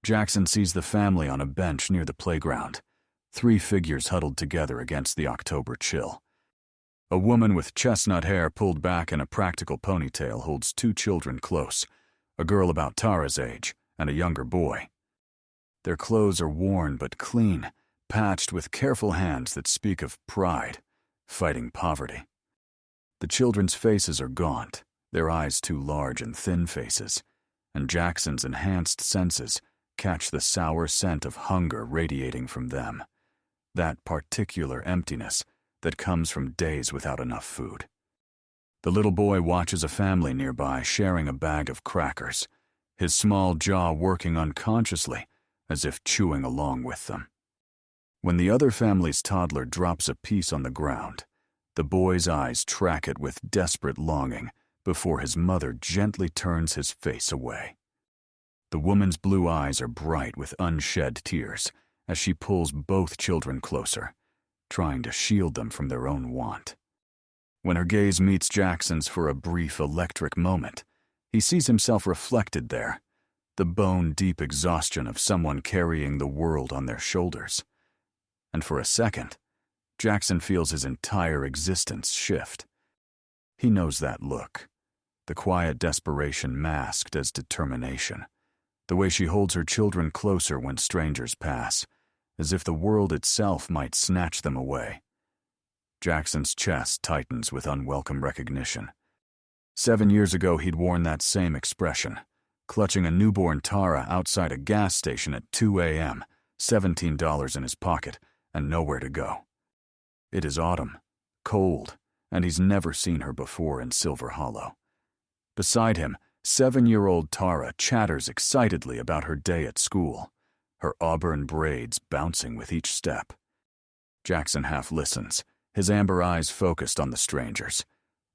Jackson sees the family on a bench near the playground, 3 figures huddled together against the October chill. A woman with chestnut hair pulled back in a practical ponytail holds 2 children close, a girl about Tara's age and a younger boy. Their clothes are worn but clean, patched with careful hands that speak of pride, fighting poverty. The children's faces are gaunt, their eyes too large and thin faces, and Jackson's enhanced senses catch the sour scent of hunger radiating from them, that particular emptiness that comes from days without enough food. The little boy watches a family nearby sharing a bag of crackers, his small jaw working unconsciously as if chewing along with them. When the other family's toddler drops a piece on the ground, the boy's eyes track it with desperate longing before his mother gently turns his face away. The woman's blue eyes are bright with unshed tears as she pulls both children closer, trying to shield them from their own want. When her gaze meets Jackson's for a brief electric moment, he sees himself reflected there, the bone-deep exhaustion of someone carrying the world on their shoulders. And for a second, Jackson feels his entire existence shift. He knows that look, the quiet desperation masked as determination, the way she holds her children closer when strangers pass, as if the world itself might snatch them away. Jackson's chest tightens with unwelcome recognition. 7 years ago, he'd worn that same expression, clutching a newborn Tara outside a gas station at 2 a.m., $17 in his pocket, and nowhere to go. It is autumn, cold, and he's never seen her before in Silver Hollow. Beside him, 7-year-old Tara chatters excitedly about her day at school, her auburn braids bouncing with each step. Jackson half listens, his amber eyes focused on the strangers,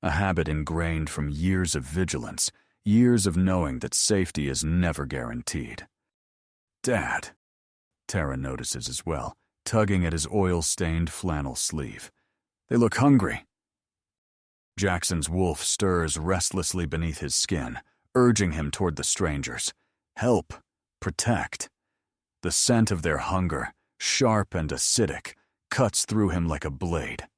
a habit ingrained from years of vigilance, years of knowing that safety is never guaranteed. "Dad," Tara notices as well, tugging at his oil-stained flannel sleeve. "They look hungry." Jackson's wolf stirs restlessly beneath his skin, urging him toward the strangers. Help, protect. The scent of their hunger, sharp and acidic, cuts through him like a blade.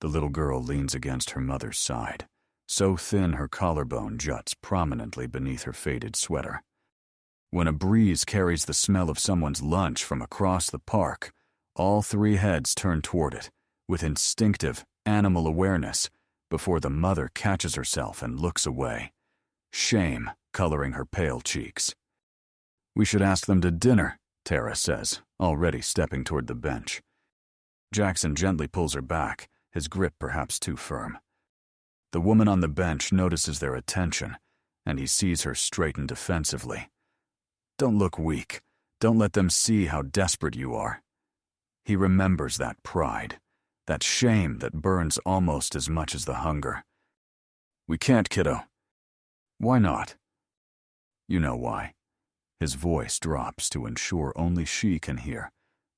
The little girl leans against her mother's side, so thin her collarbone juts prominently beneath her faded sweater. When a breeze carries the smell of someone's lunch from across the park, all 3 heads turn toward it, with instinctive, animal awareness, before the mother catches herself and looks away, shame coloring her pale cheeks. "We should ask them to dinner," Tara says, already stepping toward the bench. Jackson gently pulls her back, his grip perhaps too firm. The woman on the bench notices their attention, and he sees her straighten defensively. "Don't look weak. Don't let them see how desperate you are." He remembers that pride, that shame that burns almost as much as the hunger. "We can't, kiddo." "Why not?" "You know why." His voice drops to ensure only she can hear,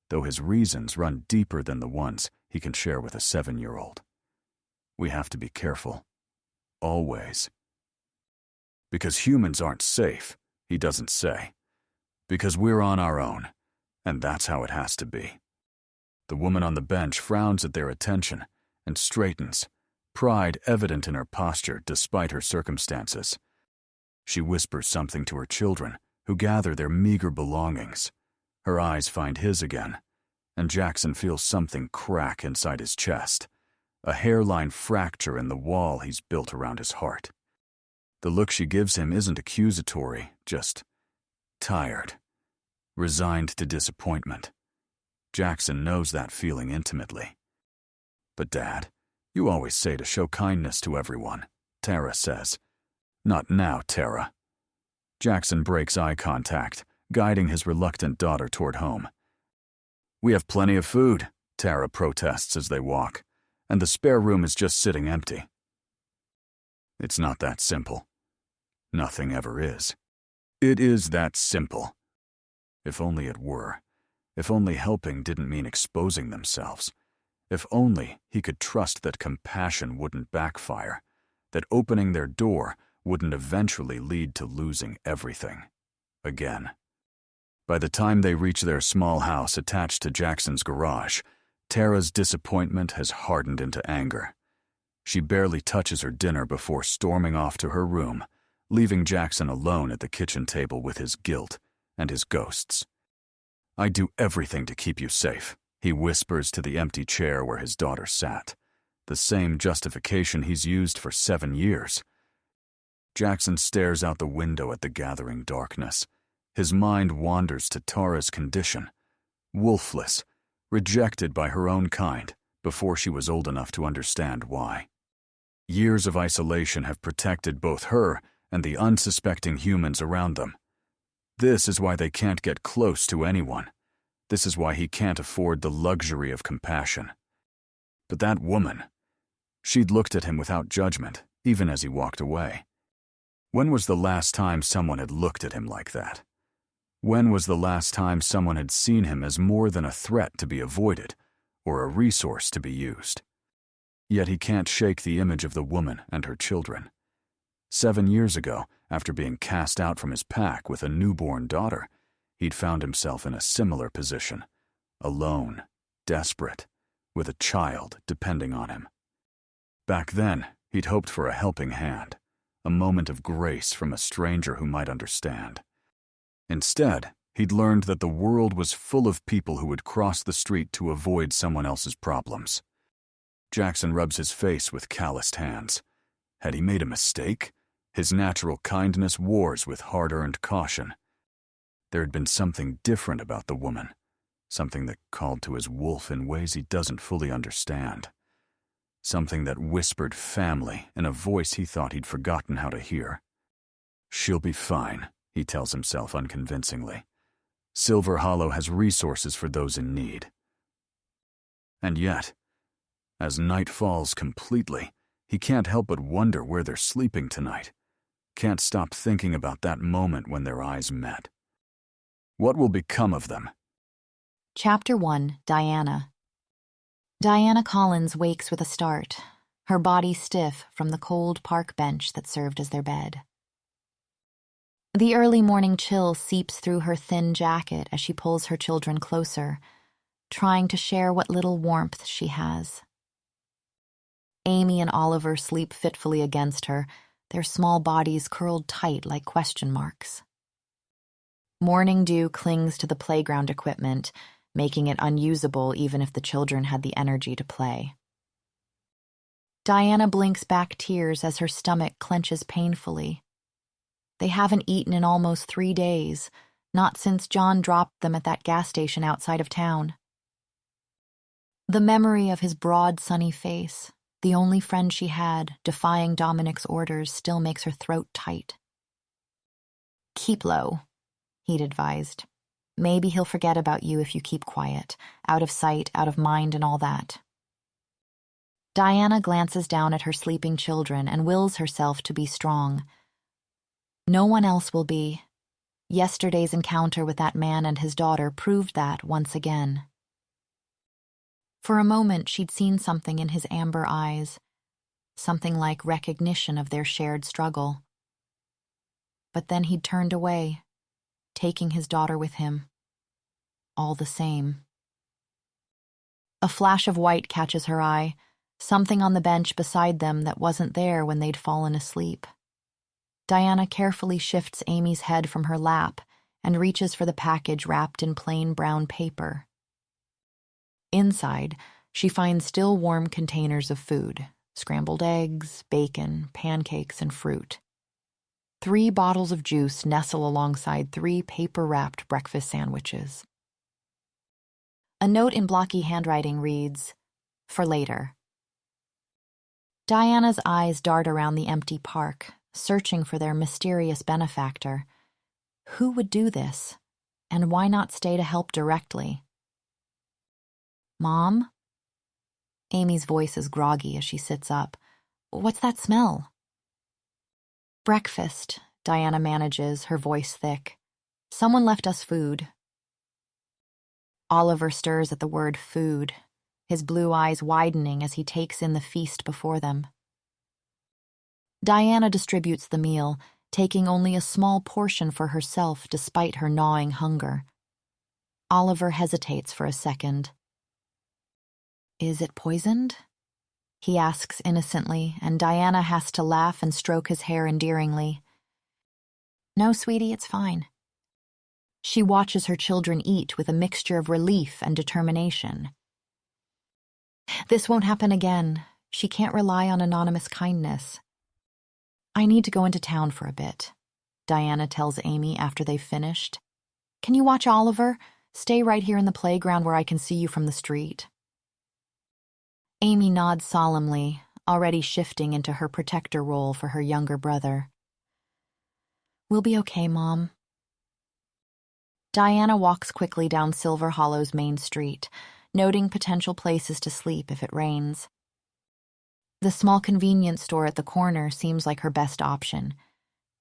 though his reasons run deeper than the ones he can share with a 7-year-old. "We have to be careful. Always." "Because humans aren't safe," he doesn't say. "Because we're on our own, and that's how it has to be." The woman on the bench frowns at their attention and straightens, pride evident in her posture despite her circumstances. She whispers something to her children, who gather their meager belongings. Her eyes find his again, and Jackson feels something crack inside his chest, a hairline fracture in the wall he's built around his heart. The look she gives him isn't accusatory, just tired, resigned to disappointment. Jackson knows that feeling intimately. "But Dad, you always say to show kindness to everyone," Tara says. "Not now, Tara." Jackson breaks eye contact, guiding his reluctant daughter toward home. "We have plenty of food," Tara protests as they walk, "and the spare room is just sitting empty." It's not that simple. Nothing ever is. It is that simple. If only it were. If only helping didn't mean exposing themselves. If only he could trust that compassion wouldn't backfire, that opening their door wouldn't eventually lead to losing everything. Again. By the time they reach their small house attached to Jackson's garage, Tara's disappointment has hardened into anger. She barely touches her dinner before storming off to her room, leaving Jackson alone at the kitchen table with his guilt and his ghosts. "I do everything to keep you safe," he whispers to the empty chair where his daughter sat, the same justification he's used for 7 years. Jackson stares out the window at the gathering darkness. His mind wanders to Tara's condition, wolfless, rejected by her own kind before she was old enough to understand why. Years of isolation have protected both her and the unsuspecting humans around them. This is why they can't get close to anyone. This is why he can't afford the luxury of compassion. But that woman, she'd looked at him without judgment, even as he walked away. When was the last time someone had looked at him like that? When was the last time someone had seen him as more than a threat to be avoided, or a resource to be used? Yet he can't shake the image of the woman and her children. 7 years ago, after being cast out from his pack with a newborn daughter, he'd found himself in a similar position, alone, desperate, with a child depending on him. Back then, he'd hoped for a helping hand, a moment of grace from a stranger who might understand. Instead, he'd learned that the world was full of people who would cross the street to avoid someone else's problems. Jackson rubs his face with calloused hands. Had he made a mistake? His natural kindness wars with hard-earned caution. There had been something different about the woman, something that called to his wolf in ways he doesn't fully understand. Something that whispered family in a voice he thought he'd forgotten how to hear. "She'll be fine," he tells himself unconvincingly. "Silver Hollow has resources for those in need." And yet, as night falls completely, he can't help but wonder where they're sleeping tonight. Can't stop thinking about that moment when their eyes met. What will become of them? Chapter 1, Diana. Diana Collins wakes with a start, her body stiff from the cold park bench that served as their bed. The early morning chill seeps through her thin jacket as she pulls her children closer, trying to share what little warmth she has. Amy and Oliver sleep fitfully against her, their small bodies curled tight like question marks. Morning dew clings to the playground equipment, making it unusable even if the children had the energy to play. Diana blinks back tears as her stomach clenches painfully. They haven't eaten in almost 3 days, not since John dropped them at that gas station outside of town. The memory of his broad, sunny face, the only friend she had, defying Dominic's orders, still makes her throat tight. "Keep low," he'd advised. "Maybe he'll forget about you if you keep quiet, out of sight, out of mind, and all that." Diana glances down at her sleeping children and wills herself to be strong. No one else will be. Yesterday's encounter with that man and his daughter proved that once again. For a moment, she'd seen something in his amber eyes, something like recognition of their shared struggle. But then he'd turned away, taking his daughter with him. All the same. A flash of white catches her eye, something on the bench beside them that wasn't there when they'd fallen asleep. Diana carefully shifts Amy's head from her lap and reaches for the package wrapped in plain brown paper. Inside, she finds still warm containers of food, scrambled eggs, bacon, pancakes, and fruit. 3 bottles of juice nestle alongside 3 paper-wrapped breakfast sandwiches. A note in blocky handwriting reads, "For later." Diana's eyes dart around the empty park, searching for their mysterious benefactor. Who would do this? And why not stay to help directly? "Mom?" Amy's voice is groggy as she sits up. "What's that smell?" "Breakfast," Diana manages, her voice thick. "Someone left us food." Oliver stirs at the word food, his blue eyes widening as he takes in the feast before them. Diana distributes the meal, taking only a small portion for herself despite her gnawing hunger. Oliver hesitates for a second. Is it poisoned? He asks innocently, and Diana has to laugh and stroke his hair endearingly. No, sweetie, it's fine. She watches her children eat with a mixture of relief and determination. This won't happen again. She can't rely on anonymous kindness. I need to go into town for a bit, Diana tells Amy after they've finished. Can you watch Oliver? Stay right here in the playground where I can see you from the street. Amy nods solemnly, already shifting into her protector role for her younger brother. We'll be okay, Mom. Diana walks quickly down Silver Hollow's main street, noting potential places to sleep if it rains. The small convenience store at the corner seems like her best option.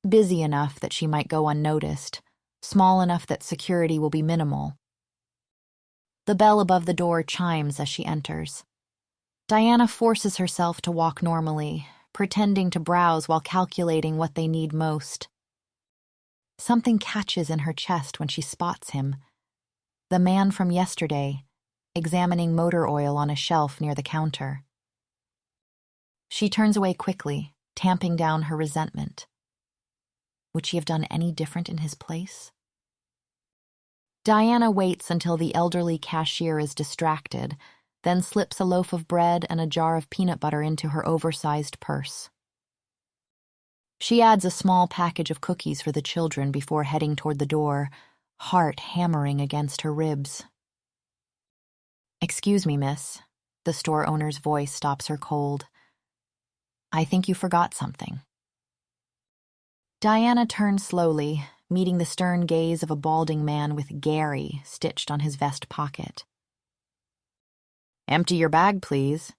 Busy enough that she might go unnoticed, small enough that security will be minimal. The bell above the door chimes as she enters. Diana forces herself to walk normally, pretending to browse while calculating what they need most. Something catches in her chest when she spots him. The man from yesterday, examining motor oil on a shelf near the counter. She turns away quickly, tamping down her resentment. Would she have done any different in his place? Diana waits until the elderly cashier is distracted, then slips a loaf of bread and a jar of peanut butter into her oversized purse. She adds a small package of cookies for the children before heading toward the door, heart hammering against her ribs. Excuse me, miss. The store owner's voice stops her cold. I think you forgot something. Diana turns slowly, meeting the stern gaze of a balding man with Gary stitched on his vest pocket. Empty your bag, please,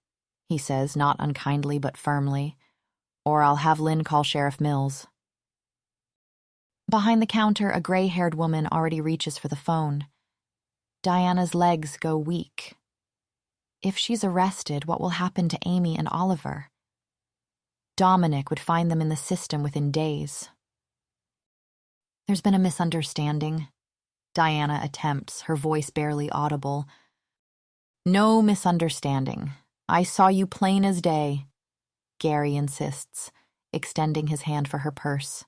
he says, not unkindly but firmly, or I'll have Lynn call Sheriff Mills. Behind the counter, a gray-haired woman already reaches for the phone. Diana's legs go weak. If she's arrested, what will happen to Amy and Oliver? Dominic would find them in the system within days. There's been a misunderstanding. Diana attempts, her voice barely audible. No misunderstanding. I saw you plain as day, Gary insists, extending his hand for her purse.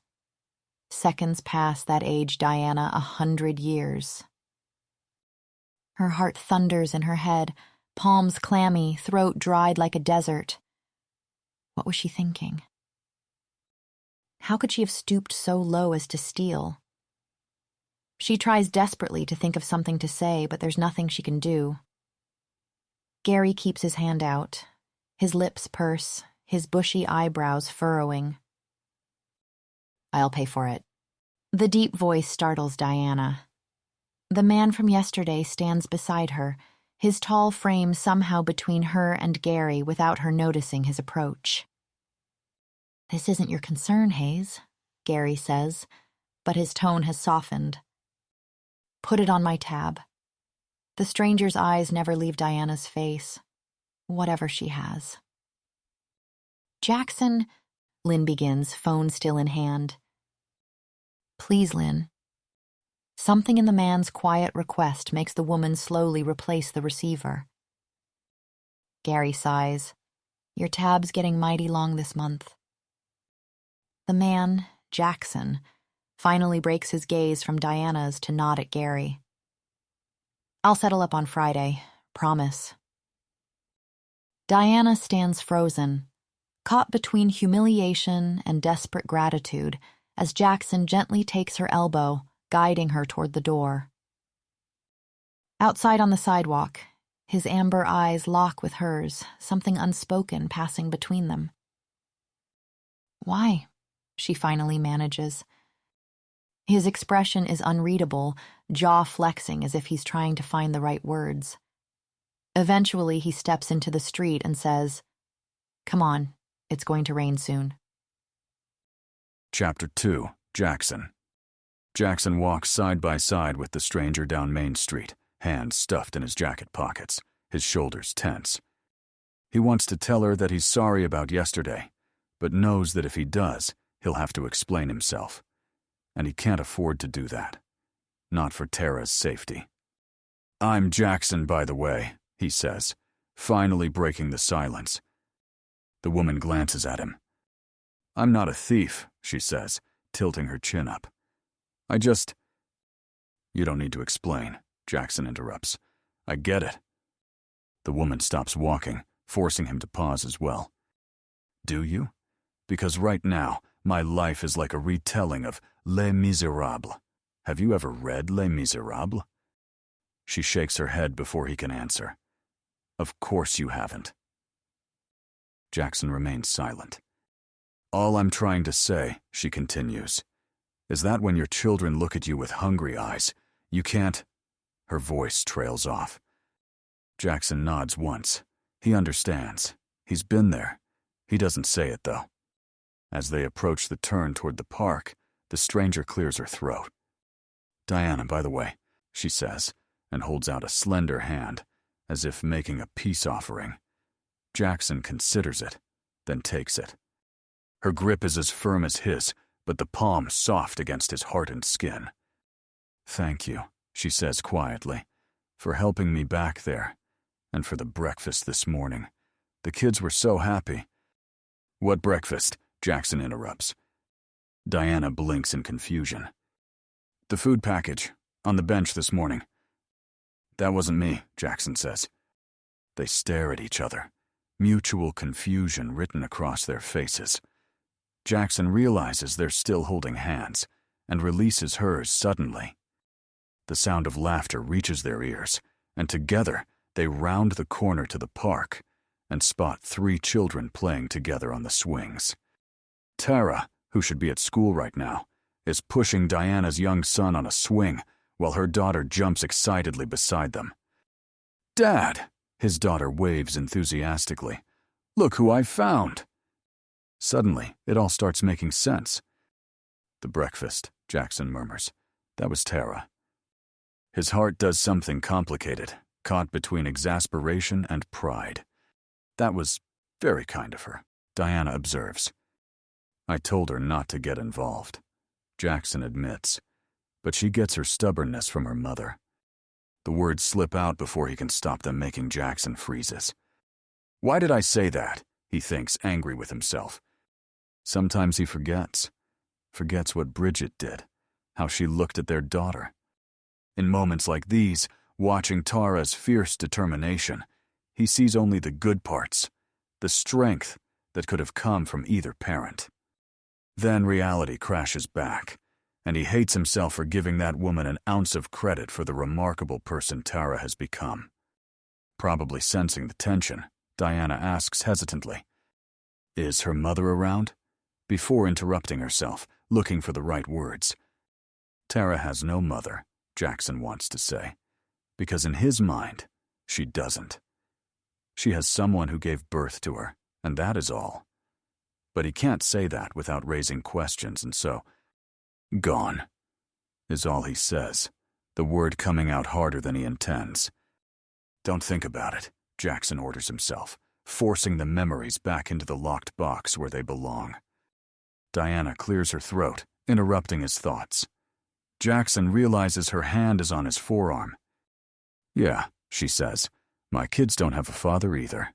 Seconds past that age Diana 100 years. Her heart thunders in her head, palms clammy, throat dried like a desert. What was she thinking? How could she have stooped so low as to steal? She tries desperately to think of something to say, but there's nothing she can do. Gary keeps his hand out, his lips purse, his bushy eyebrows furrowing. I'll pay for it. The deep voice startles Diana. The man from yesterday stands beside her, his tall frame somehow between her and Gary without her noticing his approach. This isn't your concern, Hayes, Gary says, but his tone has softened. Put it on my tab. The stranger's eyes never leave Diana's face, whatever she has. Jackson, Lynn begins, phone still in hand. Please, Lynn. Something in the man's quiet request makes the woman slowly replace the receiver. Gary sighs. Your tab's getting mighty long this month. The man, Jackson, finally breaks his gaze from Diana's to nod at Gary. I'll settle up on Friday, promise. Diana stands frozen, caught between humiliation and desperate gratitude as Jackson gently takes her elbow, guiding her toward the door. Outside on the sidewalk, his amber eyes lock with hers, something unspoken passing between them. Why? She finally manages. His expression is unreadable, jaw flexing as if he's trying to find the right words. Eventually, he steps into the street and says, Come on, it's going to rain soon. Chapter 2. Jackson. Jackson walks side by side with the stranger down Main Street, hands stuffed in his jacket pockets, his shoulders tense. He wants to tell her that he's sorry about yesterday, but knows that if he does, he'll have to explain himself. And he can't afford to do that. Not for Tara's safety. "I'm Jackson, by the way," he says, finally breaking the silence. The woman glances at him. "I'm not a thief," she says, tilting her chin up. "I just—" "You don't need to explain," Jackson interrupts. "I get it." The woman stops walking, forcing him to pause as well. "Do you? Because right now, my life is like a retelling of Les Miserables. Have you ever read Les Miserables?" She shakes her head before he can answer. "Of course you haven't." Jackson remains silent. "All I'm trying to say," she continues, "is that when your children look at you with hungry eyes, you can't—" Her voice trails off. Jackson nods once. He understands. He's been there. He doesn't say it, though. As they approach the turn toward the park, the stranger clears her throat. "Diana, by the way," she says, and holds out a slender hand, as if making a peace offering. Jackson considers it, then takes it. Her grip is as firm as his, but the palm soft against his hardened skin. "Thank you," she says quietly, "for helping me back there, and for the breakfast this morning. The kids were so happy." "What breakfast?" Jackson interrupts. Diana blinks in confusion. "The food package, on the bench this morning." "That wasn't me," Jackson says. They stare at each other, mutual confusion written across their faces. Jackson realizes they're still holding hands, and releases hers suddenly. The sound of laughter reaches their ears, and together they round the corner to the park and spot 3 children playing together on the swings. Tara, who should be at school right now, is pushing Diana's young son on a swing while her daughter jumps excitedly beside them. "Dad!" his daughter waves enthusiastically. "Look who I found!" Suddenly, it all starts making sense. "The breakfast," Jackson murmurs. "That was Tara." His heart does something complicated, caught between exasperation and pride. "That was very kind of her," Diana observes. "I told her not to get involved," Jackson admits, but she gets her stubbornness from her mother. The words slip out before he can stop them, making Jackson freezes. "Why did I say that?" he thinks, angry with himself. Sometimes he forgets what Bridget did, how she looked at their daughter. In moments like these, watching Tara's fierce determination, he sees only the good parts, the strength that could have come from either parent. Then reality crashes back, and he hates himself for giving that woman an ounce of credit for the remarkable person Tara has become. Probably sensing the tension, Diana asks hesitantly, "Is her mother around?" before interrupting herself, looking for the right words. Tara has no mother, Jackson wants to say, because in his mind, she doesn't. She has someone who gave birth to her, and that is all. But he can't say that without raising questions, and so, "Gone," is all he says, the word coming out harder than he intends. "Don't think about it," Jackson orders himself, forcing the memories back into the locked box where they belong. Diana clears her throat, interrupting his thoughts. Jackson realizes her hand is on his forearm. "Yeah," she says, "my kids don't have a father either."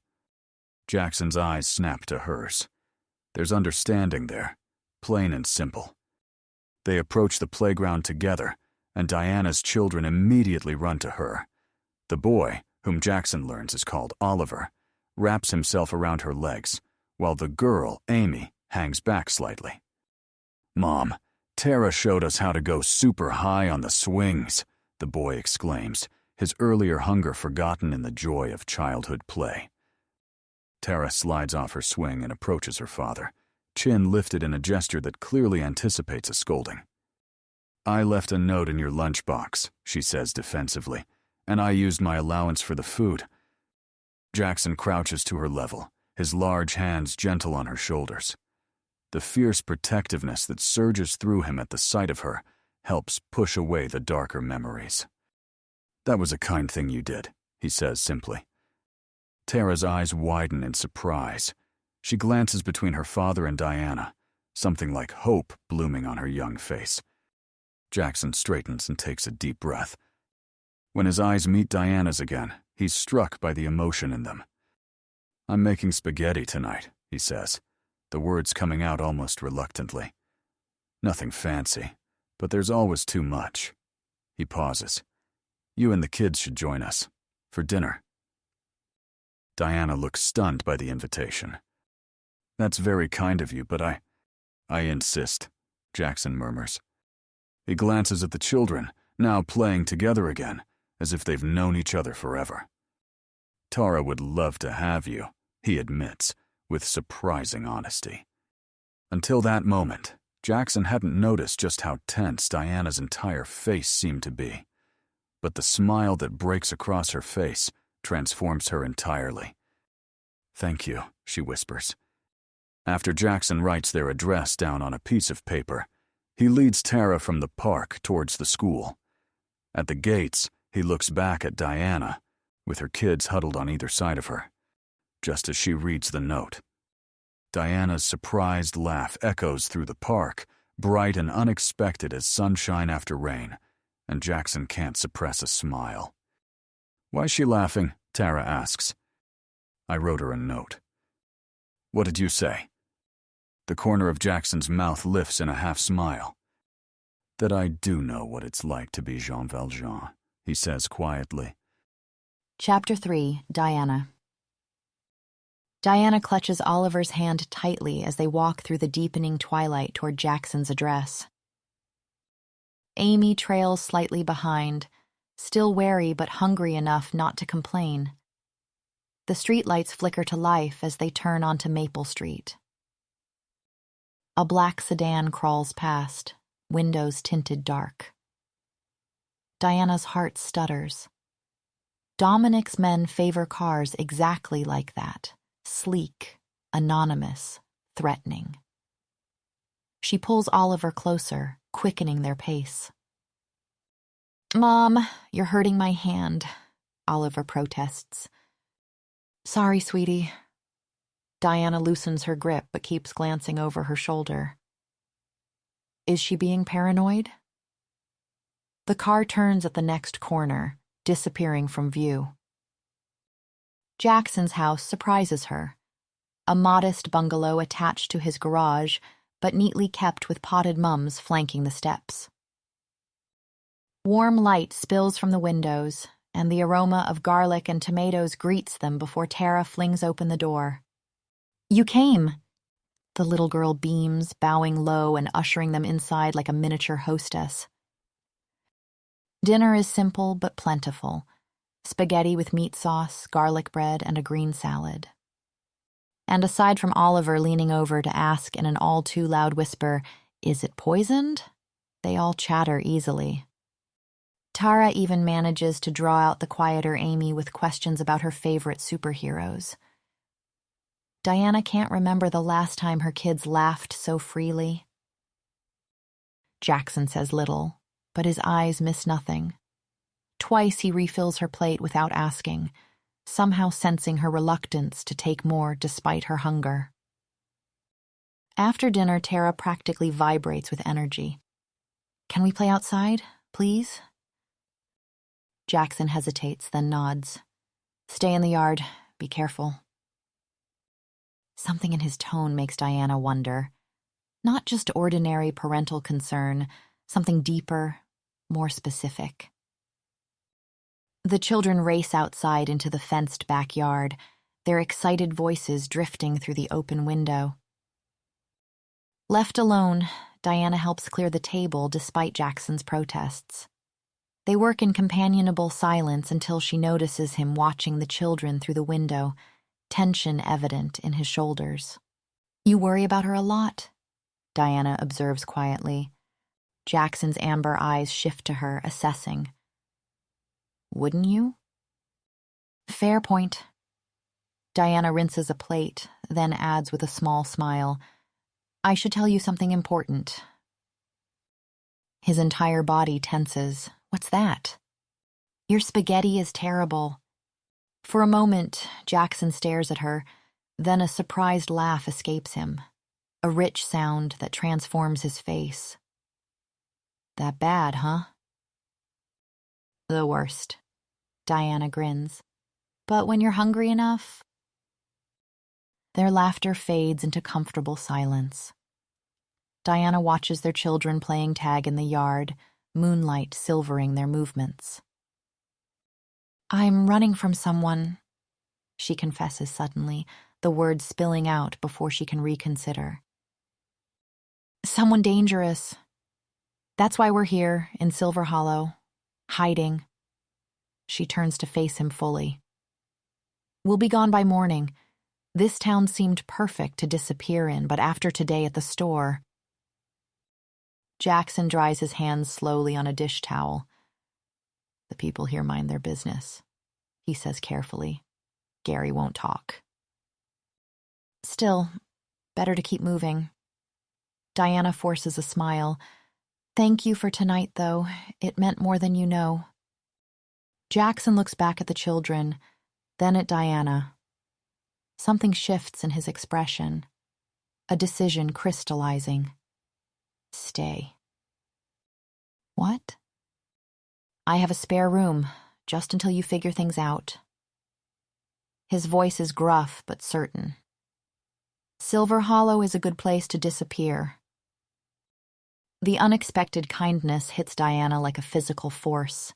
Jackson's eyes snap to hers. There's understanding there, plain and simple. They approach the playground together, and Diana's children immediately run to her. The boy, whom Jackson learns is called Oliver, wraps himself around her legs, while the girl, Amy, hangs back slightly. "Mom, Tara showed us how to go super high on the swings," the boy exclaims, his earlier hunger forgotten in the joy of childhood play. Tara slides off her swing and approaches her father, chin lifted in a gesture that clearly anticipates a scolding. "I left a note in your lunchbox," she says defensively, "and I used my allowance for the food." Jackson crouches to her level, his large hands gentle on her shoulders. The fierce protectiveness that surges through him at the sight of her helps push away the darker memories. "That was a kind thing you did," he says simply. Tara's eyes widen in surprise. She glances between her father and Diana, something like hope blooming on her young face. Jackson straightens and takes a deep breath. When his eyes meet Diana's again, he's struck by the emotion in them. "I'm making spaghetti tonight," he says, the words coming out almost reluctantly. "Nothing fancy, but there's always too much." He pauses. "You and the kids should join us. For dinner." Diana looks stunned by the invitation. "That's very kind of you, but I insist," Jackson murmurs. He glances at the children, now playing together again, as if they've known each other forever. "Tara would love to have you," he admits, with surprising honesty. Until that moment, Jackson hadn't noticed just how tense Diana's entire face seemed to be. But the smile that breaks across her face transforms her entirely. "Thank you," she whispers. After Jackson writes their address down on a piece of paper, he leads Tara from the park towards the school. At the gates, he looks back at Diana, with her kids huddled on either side of her, just as she reads the note. Diana's surprised laugh echoes through the park, bright and unexpected as sunshine after rain, and Jackson can't suppress a smile. "Why's she laughing?" Tara asks. "I wrote her a note." "What did you say?" The corner of Jackson's mouth lifts in a half-smile. "That I do know what it's like to be Jean Valjean," he says quietly. Chapter 3, Diana. Diana clutches Oliver's hand tightly as they walk through the deepening twilight toward Jackson's address. Amy trails slightly behind, still wary but hungry enough not to complain. The streetlights flicker to life as they turn onto Maple Street. A black sedan crawls past, windows tinted dark. Diana's heart stutters. Dominic's men favor cars exactly like that. Sleek, anonymous, threatening. She pulls Oliver closer, quickening their pace. "Mom, you're hurting my hand," Oliver protests. "Sorry, sweetie." Diana loosens her grip but keeps glancing over her shoulder. Is she being paranoid? The car turns at the next corner, disappearing from view. Jackson's house surprises her. A modest bungalow attached to his garage, but neatly kept with potted mums flanking the steps. Warm light spills from the windows, and the aroma of garlic and tomatoes greets them before Tara flings open the door. "You came!" The little girl beams, bowing low and ushering them inside like a miniature hostess. Dinner is simple but plentiful. Spaghetti with meat sauce, garlic bread, and a green salad. And aside from Oliver leaning over to ask in an all-too-loud whisper, "Is it poisoned?" they all chatter easily. Tara even manages to draw out the quieter Amy with questions about her favorite superheroes. Diana can't remember the last time her kids laughed so freely. Jackson says little, but his eyes miss nothing. Twice he refills her plate without asking, somehow sensing her reluctance to take more despite her hunger. After dinner, Tara practically vibrates with energy. "Can we play outside, please?" Jackson hesitates, then nods. "Stay in the yard. Be careful." Something in his tone makes Diana wonder. Not just ordinary parental concern, something deeper, more specific. The children race outside into the fenced backyard, their excited voices drifting through the open window. Left alone, Diana helps clear the table despite Jackson's protests. They work in companionable silence until she notices him watching the children through the window, tension evident in his shoulders. "You worry about her a lot," Diana observes quietly. Jackson's amber eyes shift to her, assessing. "Wouldn't you?" "Fair point." Diana rinses a plate, then adds with a small smile, "I should tell you something important." His entire body tenses. "What's that?" "Your spaghetti is terrible." For a moment, Jackson stares at her, then a surprised laugh escapes him, a rich sound that transforms his face. "That bad, huh?" "The worst," Diana grins. But when you're hungry enough... Their laughter fades into comfortable silence. Diana watches their children playing tag in the yard, moonlight silvering their movements. I'm running from someone, she confesses suddenly, the words spilling out before she can reconsider. Someone dangerous. That's why we're here, in Silver Hollow, hiding. She turns to face him fully. We'll be gone by morning. This town seemed perfect to disappear in, but after today at the store... Jackson dries his hands slowly on a dish towel. The people here mind their business, he says carefully. Gary won't talk. Still, better to keep moving. Diana forces a smile. Thank you for tonight, though. It meant more than you know. Jackson looks back at the children, then at Diana. Something shifts in his expression. A decision crystallizing. Stay. What? I have a spare room, just until you figure things out. His voice is gruff but certain. Silver Hollow is a good place to disappear. The unexpected kindness hits Diana like a physical force.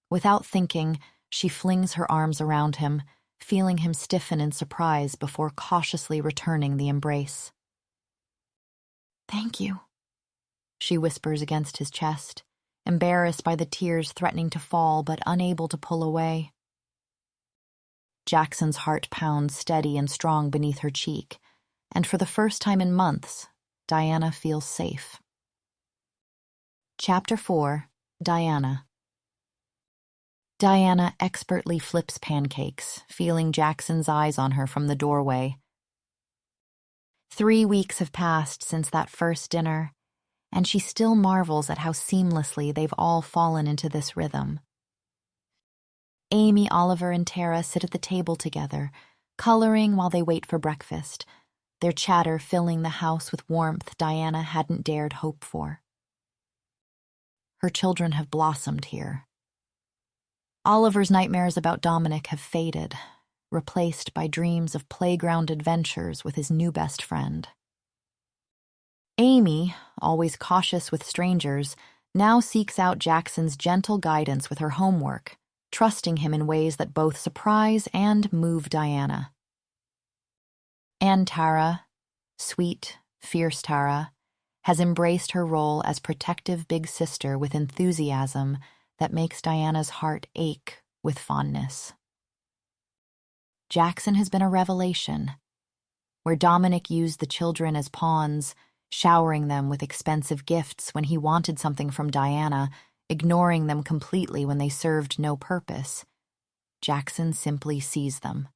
Without thinking, she flings her arms around him, feeling him stiffen in surprise before cautiously returning the embrace. Thank you, she whispers against his chest, embarrassed by the tears threatening to fall but unable to pull away. Jackson's heart pounds steady and strong beneath her cheek, and for the first time in months, Diana feels safe. Chapter 4. Diana. Diana expertly flips pancakes, feeling Jackson's eyes on her from the doorway. 3 weeks have passed since that first dinner, and she still marvels at how seamlessly they've all fallen into this rhythm. Amy, Oliver, and Tara sit at the table together, coloring while they wait for breakfast, their chatter filling the house with warmth Diana hadn't dared hope for. Her children have blossomed here. Oliver's nightmares about Dominic have faded, replaced by dreams of playground adventures with his new best friend. Amy, always cautious with strangers, now seeks out Jackson's gentle guidance with her homework, trusting him in ways that both surprise and move Diana. And Tara, sweet, fierce Tara, has embraced her role as protective big sister with enthusiasm that makes Diana's heart ache with fondness. Jackson has been a revelation. Where Dominic used the children as pawns, showering them with expensive gifts when he wanted something from Diana, ignoring them completely when they served no purpose, Jackson simply sees them.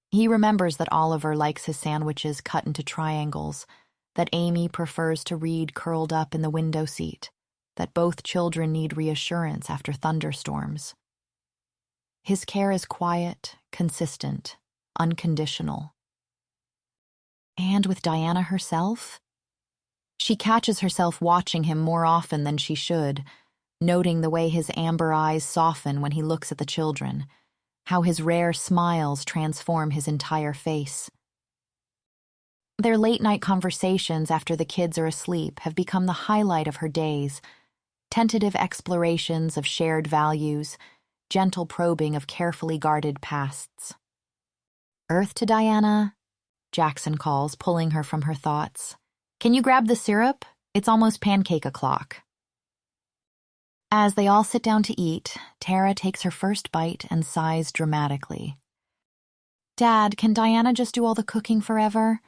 He remembers that Oliver likes his sandwiches cut into triangles, that Amy prefers to read curled up in the window seat, that both children need reassurance after thunderstorms. His care is quiet, consistent, unconditional. And with Diana herself? She catches herself watching him more often than she should, noting the way his amber eyes soften when he looks at the children, how his rare smiles transform his entire face. Their late-night conversations after the kids are asleep have become the highlight of her days, tentative explorations of shared values, gentle probing of carefully guarded pasts. Earth to Diana, Jackson calls, pulling her from her thoughts. Can you grab the syrup? It's almost pancake o'clock. As they all sit down to eat, Tara takes her first bite and sighs dramatically. Dad, can Diana just do all the cooking forever?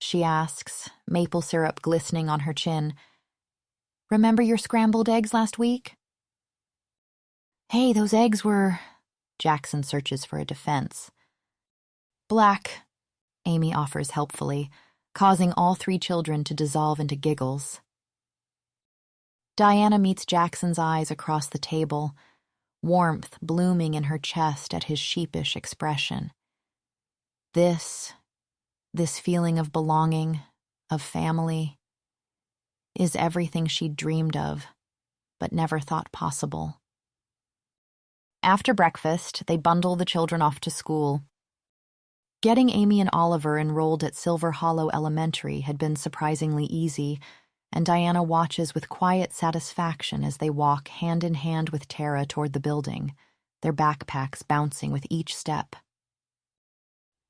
She asks, maple syrup glistening on her chin. Remember your scrambled eggs last week? Hey, those eggs were... Jackson searches for a defense. Black, Amy offers helpfully, causing all 3 children to dissolve into giggles. Diana meets Jackson's eyes across the table, warmth blooming in her chest at his sheepish expression. This feeling of belonging, of family, is everything she'd dreamed of, but never thought possible. After breakfast, they bundle the children off to school. Getting Amy and Oliver enrolled at Silver Hollow Elementary had been surprisingly easy, and Diana watches with quiet satisfaction as they walk hand in hand with Tara toward the building, their backpacks bouncing with each step.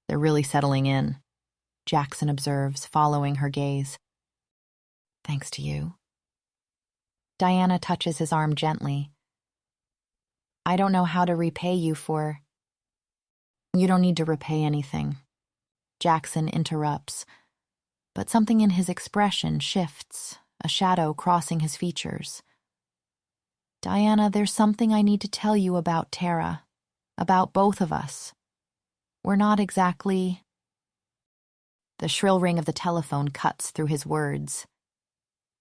They're really settling in, Jackson observes, following her gaze. Thanks to you. Diana touches his arm gently. I don't know how to repay you for... You don't need to repay anything. Jackson interrupts, but something in his expression shifts, a shadow crossing his features. Diana, there's something I need to tell you about Tara, about both of us. We're not exactly... The shrill ring of the telephone cuts through his words.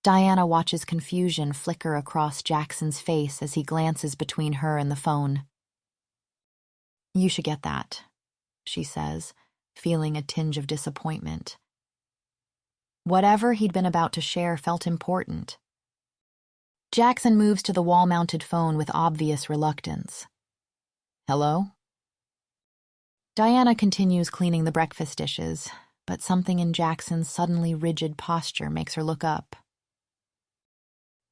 Diana watches confusion flicker across Jackson's face as he glances between her and the phone. You should get that, she says, feeling a tinge of disappointment. Whatever he'd been about to share felt important. Jackson moves to the wall-mounted phone with obvious reluctance. Hello? Diana continues cleaning the breakfast dishes, but something in Jackson's suddenly rigid posture makes her look up.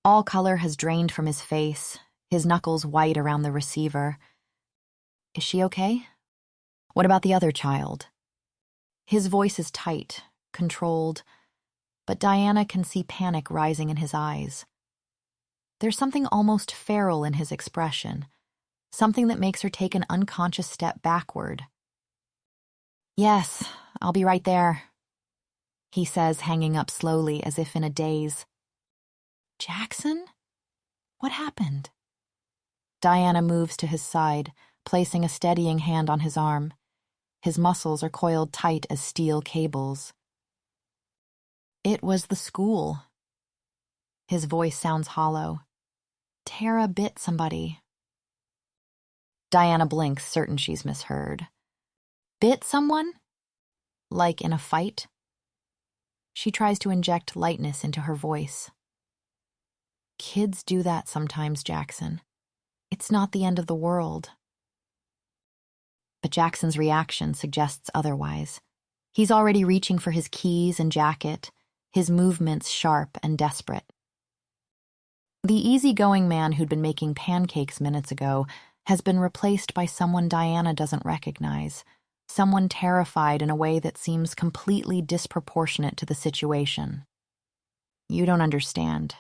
All color has drained from his face, his knuckles white around the receiver. Is she okay? What about the other child? His voice is tight, controlled, but Diana can see panic rising in his eyes. There's something almost feral in his expression, something that makes her take an unconscious step backward. Yes, I'll be right there, he says, hanging up slowly as if in a daze. Jackson? What happened? Diana moves to his side, placing a steadying hand on his arm. His muscles are coiled tight as steel cables. It was the school. His voice sounds hollow. Tara bit somebody. Diana blinks, certain she's misheard. Bit someone? Like in a fight? She tries to inject lightness into her voice. Kids do that sometimes, Jackson. It's not the end of the world. But Jackson's reaction suggests otherwise. He's already reaching for his keys and jacket, his movements sharp and desperate. The easygoing man who'd been making pancakes minutes ago has been replaced by someone Diana doesn't recognize, someone terrified in a way that seems completely disproportionate to the situation. You don't understand,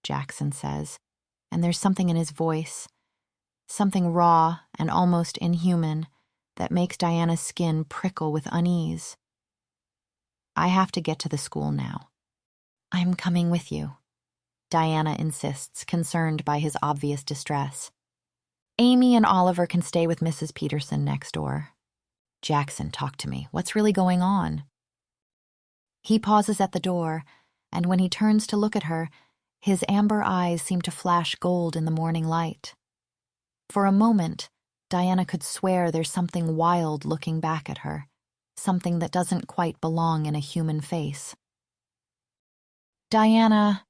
Jackson says, and there's something in his voice, something raw and almost inhuman, that makes Diana's skin prickle with unease. I have to get to the school now. I'm coming with you, Diana insists, concerned by his obvious distress. Amy and Oliver can stay with Mrs. Peterson next door. Jackson, talk to me. What's really going on? He pauses at the door, and when he turns to look at her, his amber eyes seem to flash gold in the morning light. For a moment, Diana could swear there's something wild looking back at her, something that doesn't quite belong in a human face. Diana...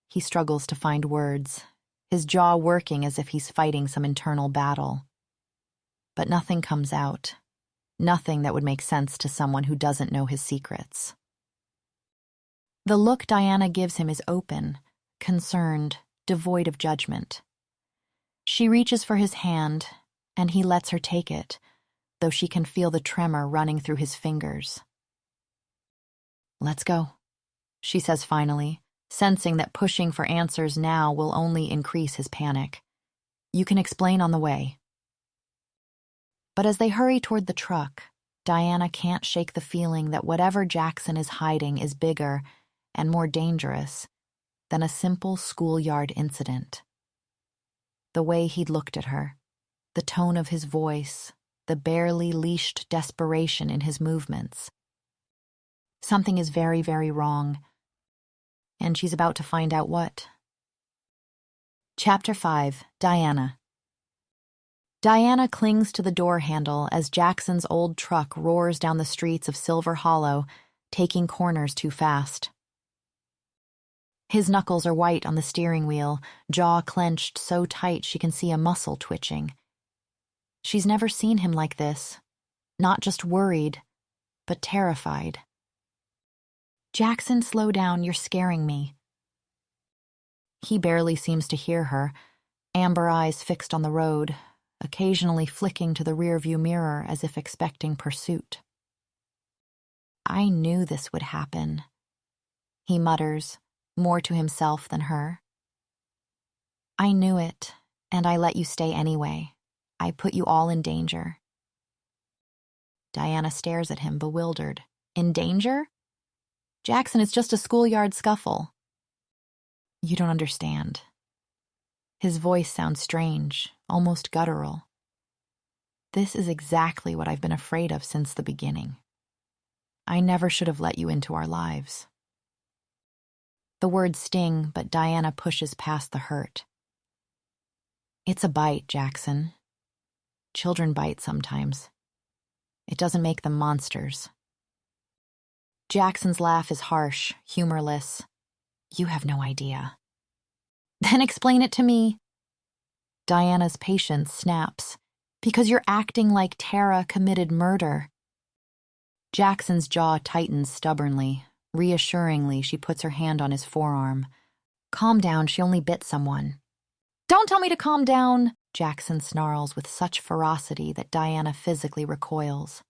He struggles to find words, his jaw working as if he's fighting some internal battle. But nothing comes out, nothing that would make sense to someone who doesn't know his secrets. The look Diana gives him is open, concerned, devoid of judgment. She reaches for his hand, and he lets her take it, though she can feel the tremor running through his fingers. Let's go, she says finally, sensing that pushing for answers now will only increase his panic. You can explain on the way. But as they hurry toward the truck, Diana can't shake the feeling that whatever Jackson is hiding is bigger and more dangerous than a simple schoolyard incident. The way he'd looked at her, the tone of his voice, the barely leashed desperation in his movements. Something is very, very wrong, and she's about to find out what. Chapter 5, Diana. Diana clings to the door handle as Jackson's old truck roars down the streets of Silver Hollow, taking corners too fast. His knuckles are white on the steering wheel, jaw clenched so tight she can see a muscle twitching. She's never seen him like this, not just worried, but terrified. "Jackson, slow down, you're scaring me." He barely seems to hear her, amber eyes fixed on the road, occasionally flicking to the rearview mirror as if expecting pursuit. "I knew this would happen," he mutters, more to himself than her. "I knew it, and I let you stay anyway. I put you all in danger." Diana stares at him, bewildered. "In danger? Jackson, it's just a schoolyard scuffle." "You don't understand." His voice sounds strange, almost guttural. "This is exactly what I've been afraid of since the beginning. I never should have let you into our lives." The words sting, but Diana pushes past the hurt. "It's a bite, Jackson. Children bite sometimes. It doesn't make them monsters." Jackson's laugh is harsh, humorless. "You have no idea." "Then explain it to me." Diana's patience snaps. "Because you're acting like Tara committed murder." Jackson's jaw tightens stubbornly. Reassuringly, she puts her hand on his forearm. "Calm down, she only bit someone." "Don't tell me to calm down," Jackson snarls with such ferocity that Diana physically recoils.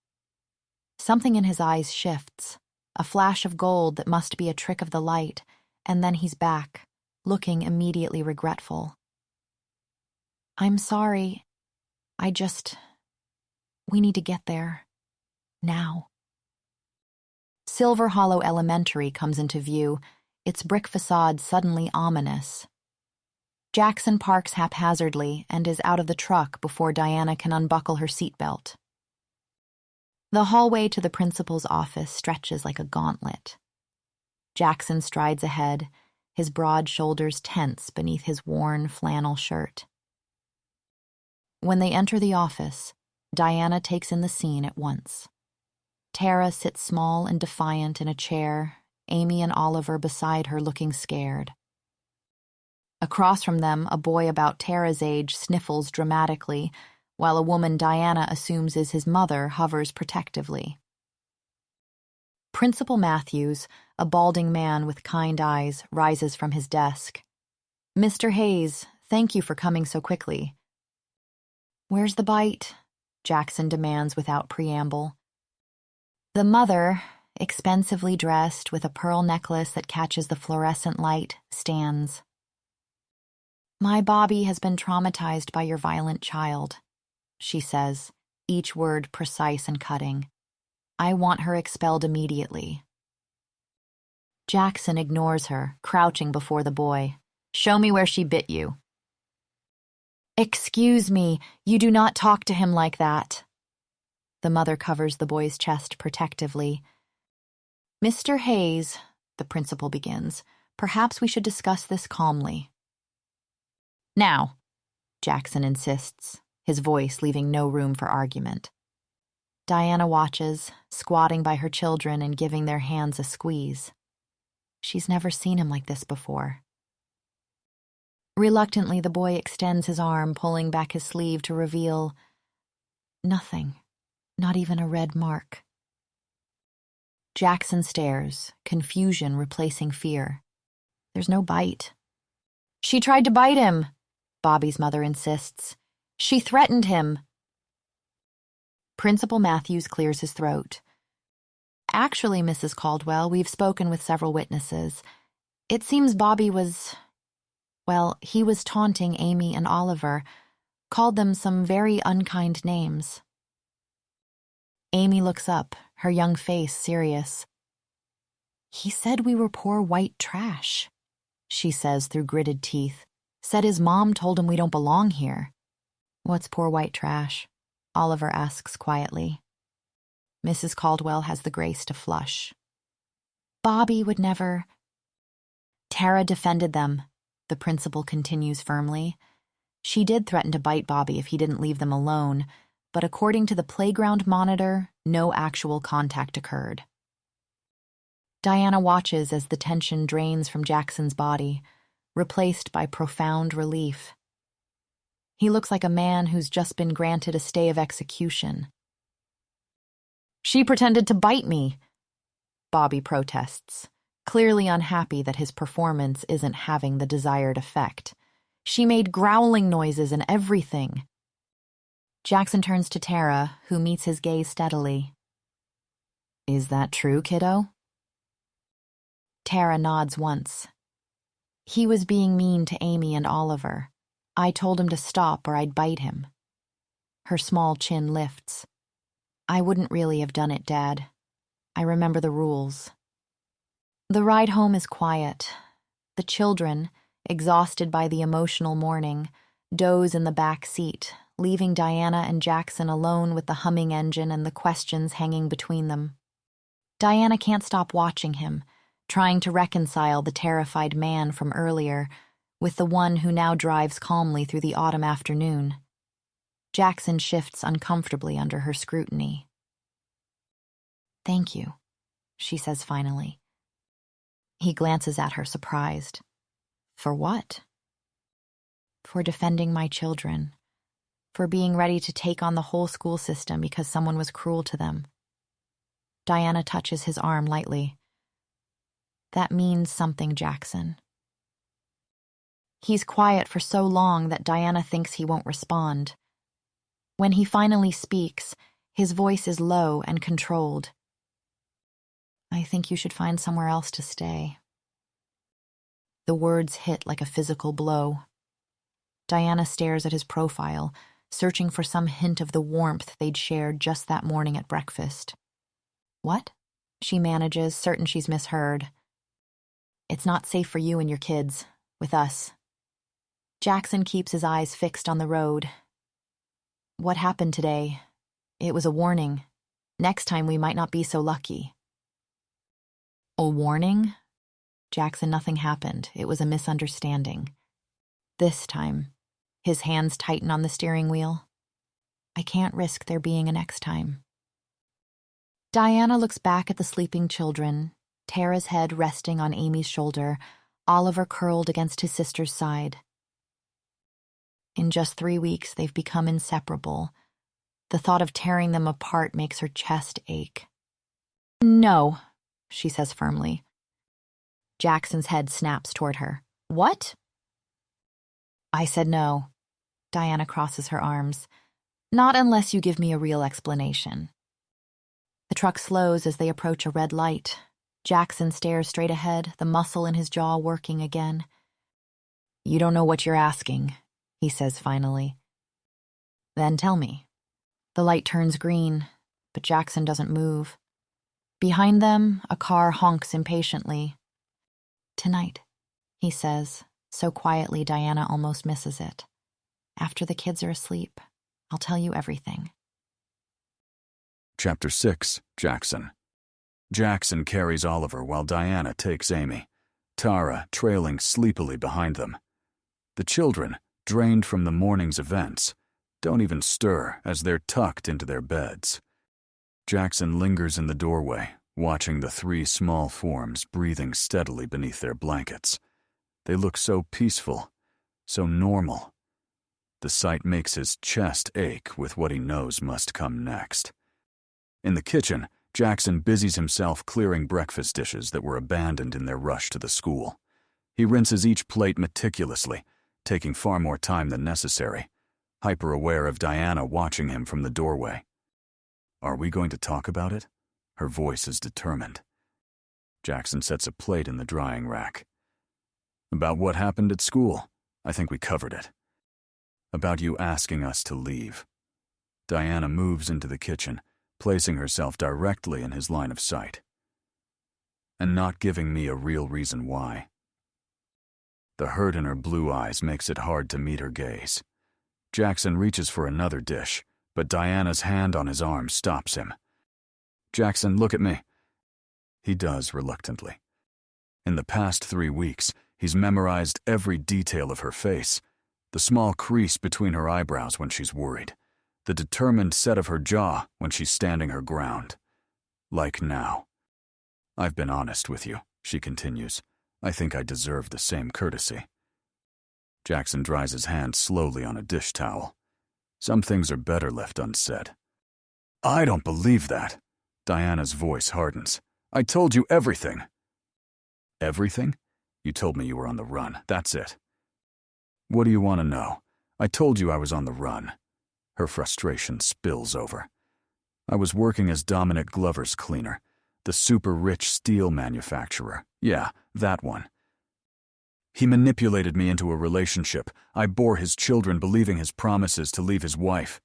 Something in his eyes shifts, a flash of gold that must be a trick of the light, and then he's back, looking immediately regretful. "I'm sorry. We need to get there. Now." Silver Hollow Elementary comes into view, its brick facade suddenly ominous. Jackson parks haphazardly and is out of the truck before Diana can unbuckle her seatbelt. The hallway to the principal's office stretches like a gauntlet. Jackson strides ahead, his broad shoulders tense beneath his worn flannel shirt. When they enter the office, Diana takes in the scene at once. Tara sits small and defiant in a chair, Amy and Oliver beside her looking scared. Across from them, a boy about Tara's age sniffles dramatically, while a woman Diana assumes is his mother hovers protectively. Principal Matthews, a balding man with kind eyes, rises from his desk. "Mr. Hayes, thank you for coming so quickly." "Where's the bite?" Jackson demands without preamble. The mother, expensively dressed with a pearl necklace that catches the fluorescent light, stands. "My Bobby has been traumatized by your violent child," she says, each word precise and cutting. "I want her expelled immediately." Jackson ignores her, crouching before the boy. "Show me where she bit you." "Excuse me, you do not talk to him like that." The mother covers the boy's chest protectively. "Mr. Hayes," the principal begins, "perhaps we should discuss this calmly." "Now," Jackson insists, his voice leaving no room for argument. Diana watches, squatting by her children and giving their hands a squeeze. She's never seen him like this before. Reluctantly, the boy extends his arm, pulling back his sleeve to reveal nothing. Not even a red mark. Jackson stares, confusion replacing fear. There's no bite. "She tried to bite him," Bobby's mother insists. "She threatened him." Principal Matthews clears his throat. "Actually, Mrs. Caldwell, we've spoken with several witnesses. It seems Bobby he was taunting Amy and Oliver, called them some very unkind names." Amy looks up, her young face serious. "He said we were poor white trash," she says through gritted teeth. "Said his mom told him we don't belong here." "What's poor white trash?" Oliver asks quietly. Mrs. Caldwell has the grace to flush. "Bobby would never—" "Tara defended them," the principal continues firmly. "She did threaten to bite Bobby if he didn't leave them alone, but according to the playground monitor, no actual contact occurred." Diana watches as the tension drains from Jackson's body, replaced by profound relief. He looks like a man who's just been granted a stay of execution. "She pretended to bite me," Bobby protests, clearly unhappy that his performance isn't having the desired effect. "She made growling noises and everything." Jackson turns to Tara, who meets his gaze steadily. "Is that true, kiddo?" Tara nods once. "He was being mean to Amy and Oliver. I told him to stop or I'd bite him." Her small chin lifts. "I wouldn't really have done it, Dad. I remember the rules." The ride home is quiet. The children, exhausted by the emotional morning, doze in the back seat, leaving Diana and Jackson alone with the humming engine and the questions hanging between them. Diana can't stop watching him, trying to reconcile the terrified man from earlier with the one who now drives calmly through the autumn afternoon. Jackson shifts uncomfortably under her scrutiny. "Thank you," she says finally. He glances at her, surprised. "For what?" "For defending my children. For being ready to take on the whole school system because someone was cruel to them." Diana touches his arm lightly. "That means something, Jackson." He's quiet for so long that Diana thinks he won't respond. When he finally speaks, his voice is low and controlled. "I think you should find somewhere else to stay." The words hit like a physical blow. Diana stares at his profile, searching for some hint of the warmth they'd shared just that morning at breakfast. "What?" she manages, certain she's misheard. "It's not safe for you and your kids, with us." Jackson keeps his eyes fixed on the road. "What happened today? It was a warning. Next time we might not be so lucky." "A warning?" "Jackson, nothing happened. It was a misunderstanding. This time." His hands tighten on the steering wheel. "I can't risk there being a next time." Diana looks back at the sleeping children, Tara's head resting on Amy's shoulder, Oliver curled against his sister's side. In just 3 weeks, they've become inseparable. The thought of tearing them apart makes her chest ache. "No," she says firmly. Jackson's head snaps toward her. "What?" "I said no." Diana crosses her arms. "Not unless you give me a real explanation." The truck slows as they approach a red light. Jackson stares straight ahead, the muscle in his jaw working again. "You don't know what you're asking," he says finally. "Then tell me." The light turns green, but Jackson doesn't move. Behind them, a car honks impatiently. "Tonight," he says, so quietly Diana almost misses it. "After the kids are asleep, I'll tell you everything." Chapter 6, Jackson. Jackson carries Oliver while Diana takes Amy, Tara trailing sleepily behind them. The children, drained from the morning's events, don't even stir as they're tucked into their beds. Jackson lingers in the doorway, watching the 3 small forms breathing steadily beneath their blankets. They look so peaceful, so normal. The sight makes his chest ache with what he knows must come next. In the kitchen, Jackson busies himself clearing breakfast dishes that were abandoned in their rush to the school. He rinses each plate meticulously, taking far more time than necessary, hyper-aware of Diana watching him from the doorway. "Are we going to talk about it?" Her voice is determined. Jackson sets a plate in the drying rack. "About what happened at school? I think we covered it." "About you asking us to leave." Diana moves into the kitchen, placing herself directly in his line of sight. "And not giving me a real reason why." The hurt in her blue eyes makes it hard to meet her gaze. Jackson reaches for another dish, but Diana's hand on his arm stops him. "Jackson, look at me." He does reluctantly. In the past 3 weeks, he's memorized every detail of her face, the small crease between her eyebrows when she's worried, the determined set of her jaw when she's standing her ground. Like now. I've been honest with you, she continues. I think I deserve the same courtesy. Jackson dries his hand slowly on a dish towel. Some things are better left unsaid. I don't believe that. Diana's voice hardens. I told you everything. Everything? You told me you were on the run, that's it. What do you want to know? I told you I was on the run. Her frustration spills over. I was working as Dominic Glover's cleaner, the super-rich steel manufacturer. Yeah, that one. He manipulated me into a relationship. I bore his children believing his promises to leave his wife.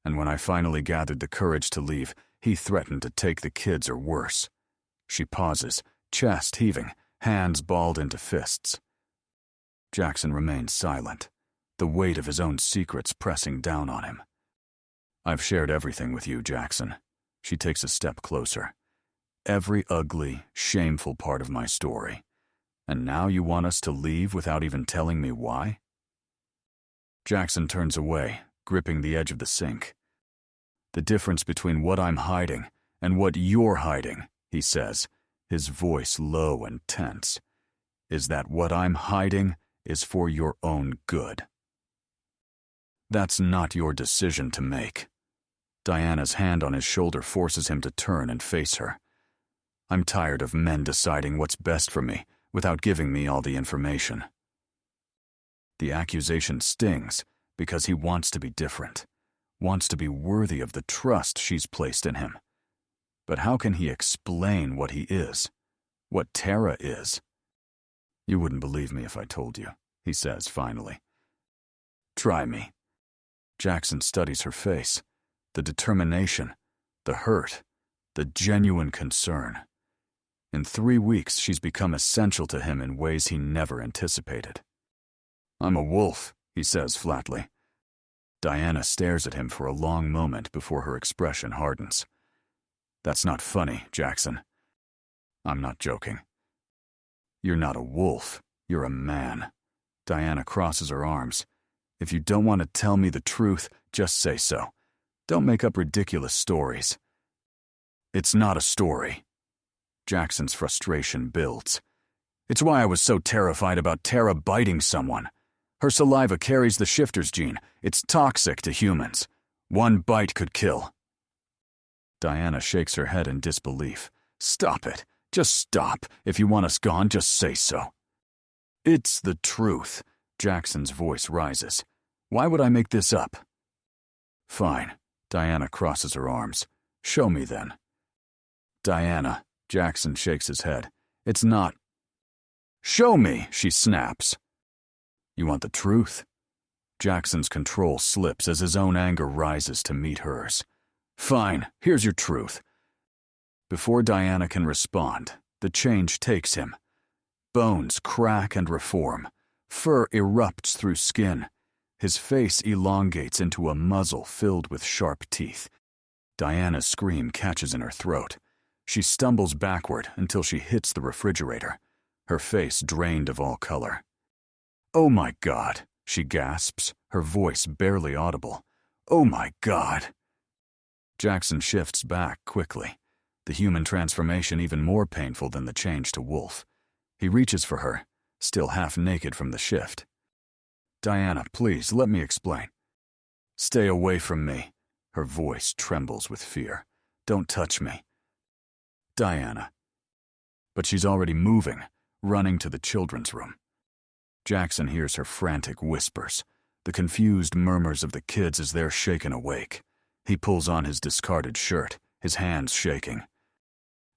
And when I finally gathered the courage to leave, he threatened to take the kids or worse. She pauses, chest heaving, hands balled into fists. Jackson remains silent, the weight of his own secrets pressing down on him. I've shared everything with you, Jackson. She takes a step closer. Every ugly, shameful part of my story. And now you want us to leave without even telling me why? Jackson turns away, gripping the edge of the sink. The difference between what I'm hiding and what you're hiding, he says, his voice low and tense, is that what I'm hiding is for your own good. That's not your decision to make. Diana's hand on his shoulder forces him to turn and face her. I'm tired of men deciding what's best for me without giving me all the information. The accusation stings because he wants to be different, wants to be worthy of the trust she's placed in him. But how can he explain what he is, what Tara is? You wouldn't believe me if I told you, he says finally. Try me. Jackson studies her face, the determination, the hurt, the genuine concern. In 3 weeks, she's become essential to him in ways he never anticipated. I'm a wolf, he says flatly. Diana stares at him for a long moment before her expression hardens. That's not funny, Jackson. I'm not joking. You're not a wolf, you're a man. Diana crosses her arms. If you don't want to tell me the truth, just say so. Don't make up ridiculous stories. It's not a story. Jackson's frustration builds. It's why I was so terrified about Tara biting someone. Her saliva carries the shifter's gene. It's toxic to humans. One bite could kill. Diana shakes her head in disbelief. Stop it. Just stop. If you want us gone, just say so. It's the truth. Jackson's voice rises. Why would I make this up? Fine. Diana crosses her arms. Show me then. Diana. Jackson shakes his head. It's not. Show me, she snaps. You want the truth? Jackson's control slips as his own anger rises to meet hers. Fine, here's your truth. Before Diana can respond, the change takes him. Bones crack and reform. Fur erupts through skin. His face elongates into a muzzle filled with sharp teeth. Diana's scream catches in her throat. She stumbles backward until she hits the refrigerator, her face drained of all color. Oh my God, she gasps, her voice barely audible. Oh my God. Jackson shifts back quickly, the human transformation even more painful than the change to wolf. He reaches for her, still half naked from the shift. Diana, please, let me explain. Stay away from me. Her voice trembles with fear. Don't touch me. Diana. But she's already moving, running to the children's room. Jackson hears her frantic whispers, the confused murmurs of the kids as they're shaken awake. He pulls on his discarded shirt, his hands shaking.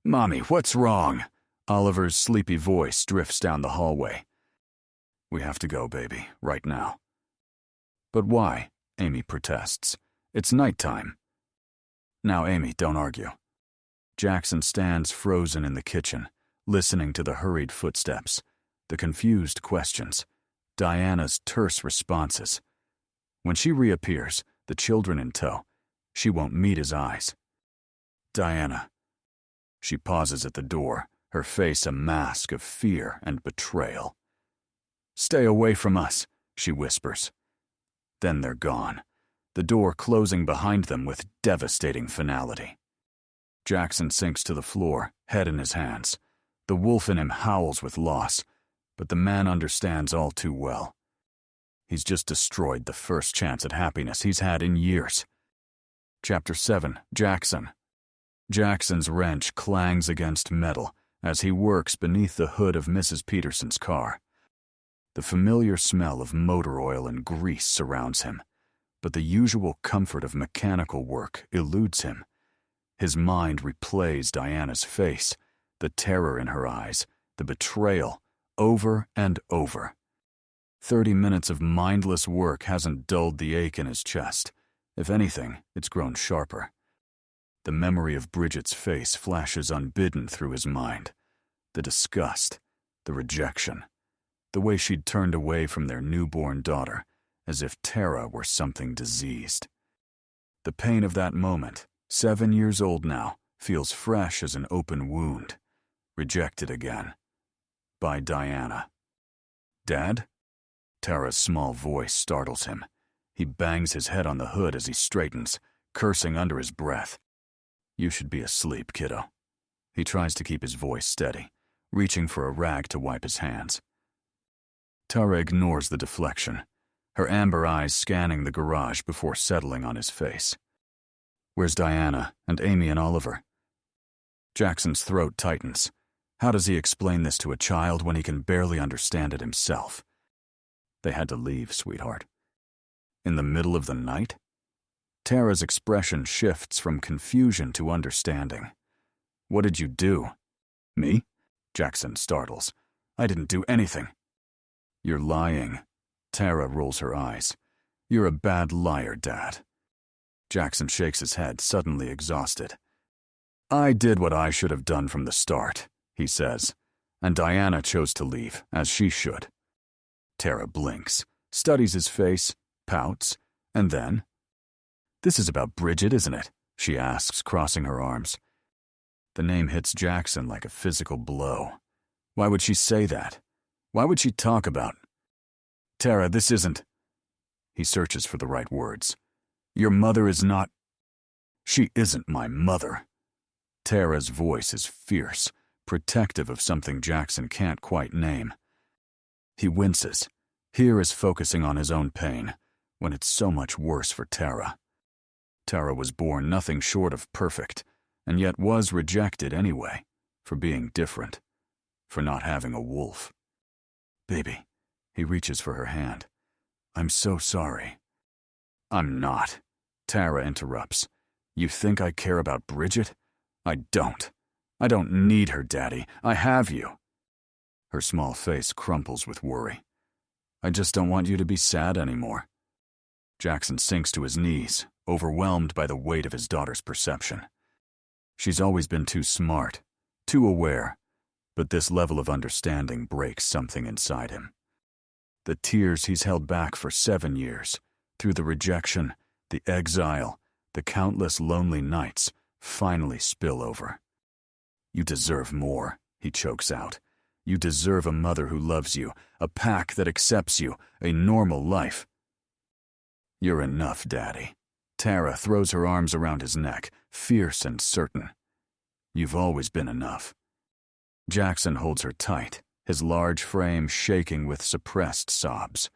Mommy, what's wrong? Oliver's sleepy voice drifts down the hallway. We have to go, baby, right now. But why? Amy protests. It's nighttime. Now, Amy, don't argue. Jackson stands frozen in the kitchen, listening to the hurried footsteps, the confused questions, Diana's terse responses. When she reappears, the children in tow, she won't meet his eyes. Diana. She pauses at the door, her face a mask of fear and betrayal. Stay away from us, she whispers. Then they're gone, the door closing behind them with devastating finality. Jackson sinks to the floor, head in his hands. The wolf in him howls with loss, but the man understands all too well. He's just destroyed the first chance at happiness he's had in years. Chapter 7. Jackson. Jackson's wrench clangs against metal as he works beneath the hood of Mrs. Peterson's car. The familiar smell of motor oil and grease surrounds him, but the usual comfort of mechanical work eludes him. His mind replays Diana's face, the terror in her eyes, the betrayal, over and over. 30 minutes of mindless work hasn't dulled the ache in his chest. If anything, it's grown sharper. The memory of Bridget's face flashes unbidden through his mind. The disgust, the rejection, the way she'd turned away from their newborn daughter, as if Tara were something diseased. The pain of that moment, 7 years old now, feels fresh as an open wound. Rejected again. By Diana. "Dad?" Tara's small voice startles him. He bangs his head on the hood as he straightens, cursing under his breath. "You should be asleep, kiddo." He tries to keep his voice steady, reaching for a rag to wipe his hands. Tara ignores the deflection, her amber eyes scanning the garage before settling on his face. "Where's Diana and Amy and Oliver?" Jackson's throat tightens. How does he explain this to a child when he can barely understand it himself? "They had to leave, sweetheart." In the middle of the night? Tara's expression shifts from confusion to understanding. "What did you do?" "Me?" Jackson startles. "I didn't do anything." "You're lying." Tara rolls her eyes. "You're a bad liar, Dad." Jackson shakes his head, suddenly exhausted. "I did what I should have done from the start," he says, "and Diana chose to leave, as she should." Tara blinks, studies his face, pouts, and then, "This is about Bridget, isn't it?" she asks, crossing her arms. The name hits Jackson like a physical blow. Why would she say that? Why would she talk about... "Tara, this isn't..." He searches for the right words. "Your mother is not..." "She isn't my mother." Tara's voice is fierce, protective of something Jackson can't quite name. He winces. Here is focusing on his own pain, when it's so much worse for Tara. Tara was born nothing short of perfect, and yet was rejected anyway, for being different, for not having a wolf. "Baby," he reaches for her hand. "I'm so sorry." "I'm not," Tara interrupts. "You think I care about Bridget? I don't. I don't need her, Daddy. I have you." Her small face crumples with worry. "I just don't want you to be sad anymore." Jackson sinks to his knees, overwhelmed by the weight of his daughter's perception. She's always been too smart, too aware, but this level of understanding breaks something inside him. The tears he's held back for 7 years, through the rejection, the exile, the countless lonely nights, finally spill over. "You deserve more," he chokes out. "You deserve a mother who loves you, a pack that accepts you, a normal life." "You're enough, Daddy." Tara throws her arms around his neck, fierce and certain. "You've always been enough." Jackson holds her tight, his large frame shaking with suppressed sobs.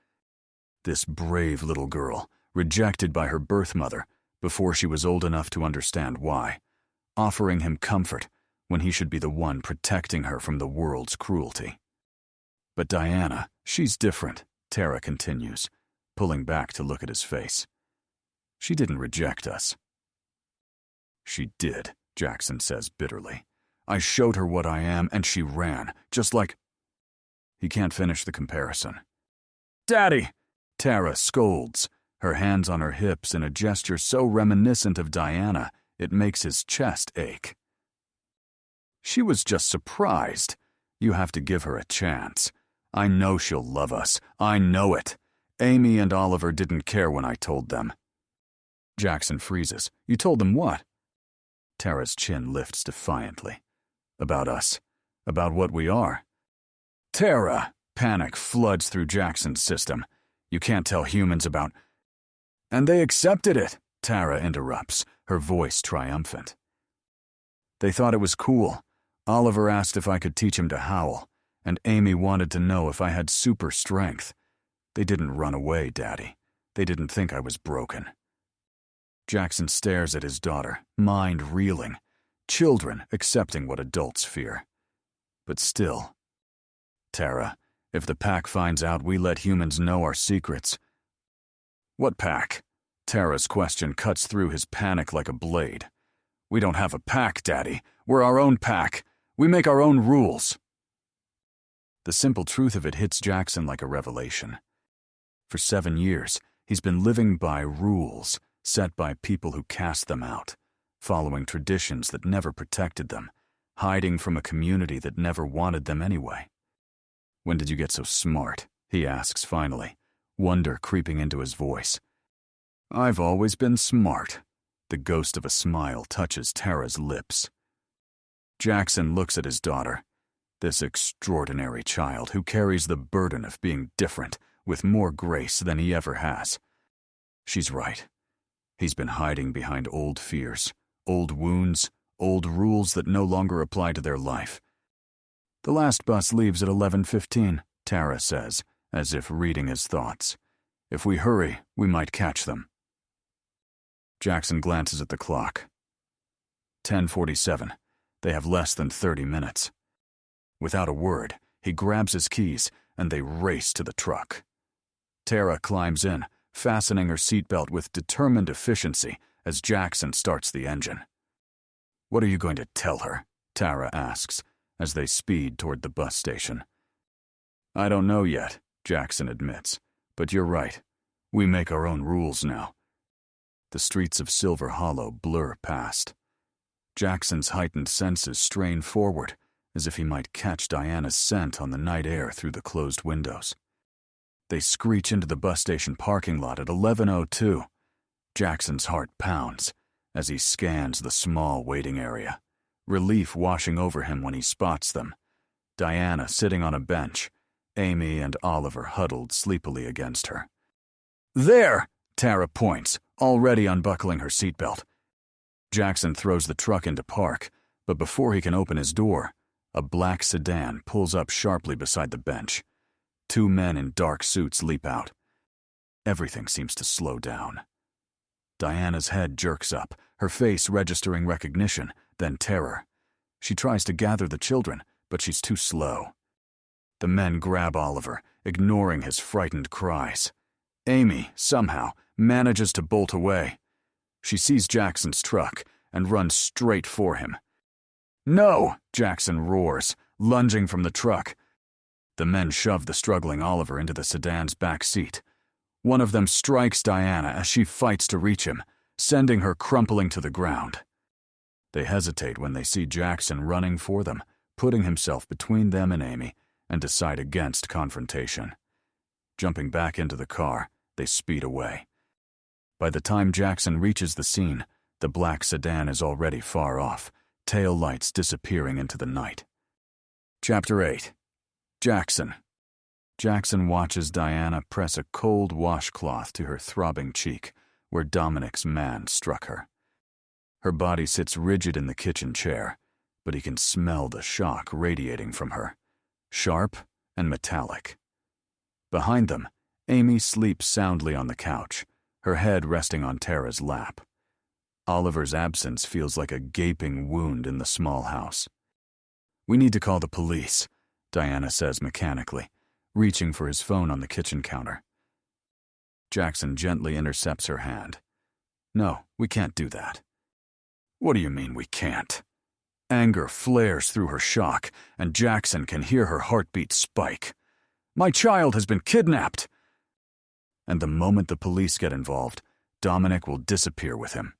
This brave little girl, rejected by her birth mother before she was old enough to understand why, offering him comfort when he should be the one protecting her from the world's cruelty. "But Diana, she's different," Tara continues, pulling back to look at his face. "She didn't reject us." "She did," Jackson says bitterly. "I showed her what I am, and she ran, just like..." He can't finish the comparison. "Daddy!" Tara scolds, her hands on her hips in a gesture so reminiscent of Diana it makes his chest ache. "She was just surprised. You have to give her a chance. I know she'll love us. I know it. Amy and Oliver didn't care when I told them." Jackson freezes. "You told them what?" Tara's chin lifts defiantly. "About us. About what we are." "Tara!" Panic floods through Jackson's system. "You can't tell humans about..." "And they accepted it," Tara interrupts, her voice triumphant. They thought it was cool. Oliver asked if I could teach him to howl, and Amy wanted to know if I had super strength. They didn't run away, Daddy. They didn't think I was broken. Jackson stares at his daughter, mind reeling. Children accepting what adults fear. But still. Tara, if the pack finds out we let humans know our secrets. What pack? Tara's question cuts through his panic like a blade. We don't have a pack, Daddy. We're our own pack. We make our own rules. The simple truth of it hits Jackson like a revelation. For 7 years, he's been living by rules set by people who cast them out, following traditions that never protected them, hiding from a community that never wanted them anyway. When did you get so smart? He asks finally, wonder creeping into his voice. I've always been smart. The ghost of a smile touches Tara's lips. Jackson looks at his daughter, this extraordinary child who carries the burden of being different with more grace than he ever has. She's right. He's been hiding behind old fears, old wounds, old rules that no longer apply to their life. The last bus leaves at 11:15, Tara says, as if reading his thoughts. If we hurry, we might catch them. Jackson glances at the clock. 10:47. They have less than 30 minutes. Without a word, he grabs his keys, and they race to the truck. Tara climbs in, fastening her seatbelt with determined efficiency as Jackson starts the engine. What are you going to tell her? Tara asks, as they speed toward the bus station. I don't know yet, Jackson admits, but you're right. We make our own rules now. The streets of Silver Hollow blur past. Jackson's heightened senses strain forward, as if he might catch Diana's scent on the night air through the closed windows. They screech into the bus station parking lot at 11:02. Jackson's heart pounds as he scans the small waiting area, relief washing over him when he spots them. Diana sitting on a bench, Amy and Oliver huddled sleepily against her. There! Tara points, already unbuckling her seatbelt. Jackson throws the truck into park, but before he can open his door, a black sedan pulls up sharply beside the bench. 2 men in dark suits leap out. Everything seems to slow down. Diana's head jerks up, her face registering recognition, then terror. She tries to gather the children, but she's too slow. The men grab Oliver, ignoring his frightened cries. Amy, somehow, manages to bolt away. She sees Jackson's truck and runs straight for him. No! Jackson roars, lunging from the truck. The men shove the struggling Oliver into the sedan's back seat. One of them strikes Diana as she fights to reach him, sending her crumpling to the ground. They hesitate when they see Jackson running for them, putting himself between them and Amy, and decide against confrontation. Jumping back into the car, they speed away. By the time Jackson reaches the scene, the black sedan is already far off, tail lights disappearing into the night. Chapter 8. Jackson. Jackson watches Diana press a cold washcloth to her throbbing cheek, where Dominic's man struck her. Her body sits rigid in the kitchen chair, but he can smell the shock radiating from her, sharp and metallic. Behind them, Amy sleeps soundly on the couch, her head resting on Tara's lap. Oliver's absence feels like a gaping wound in the small house. We need to call the police, Diana says mechanically, reaching for his phone on the kitchen counter. Jackson gently intercepts her hand. No, we can't do that. What do you mean we can't? Anger flares through her shock, and Jackson can hear her heartbeat spike. My child has been kidnapped! And the moment the police get involved, Dominic will disappear with him.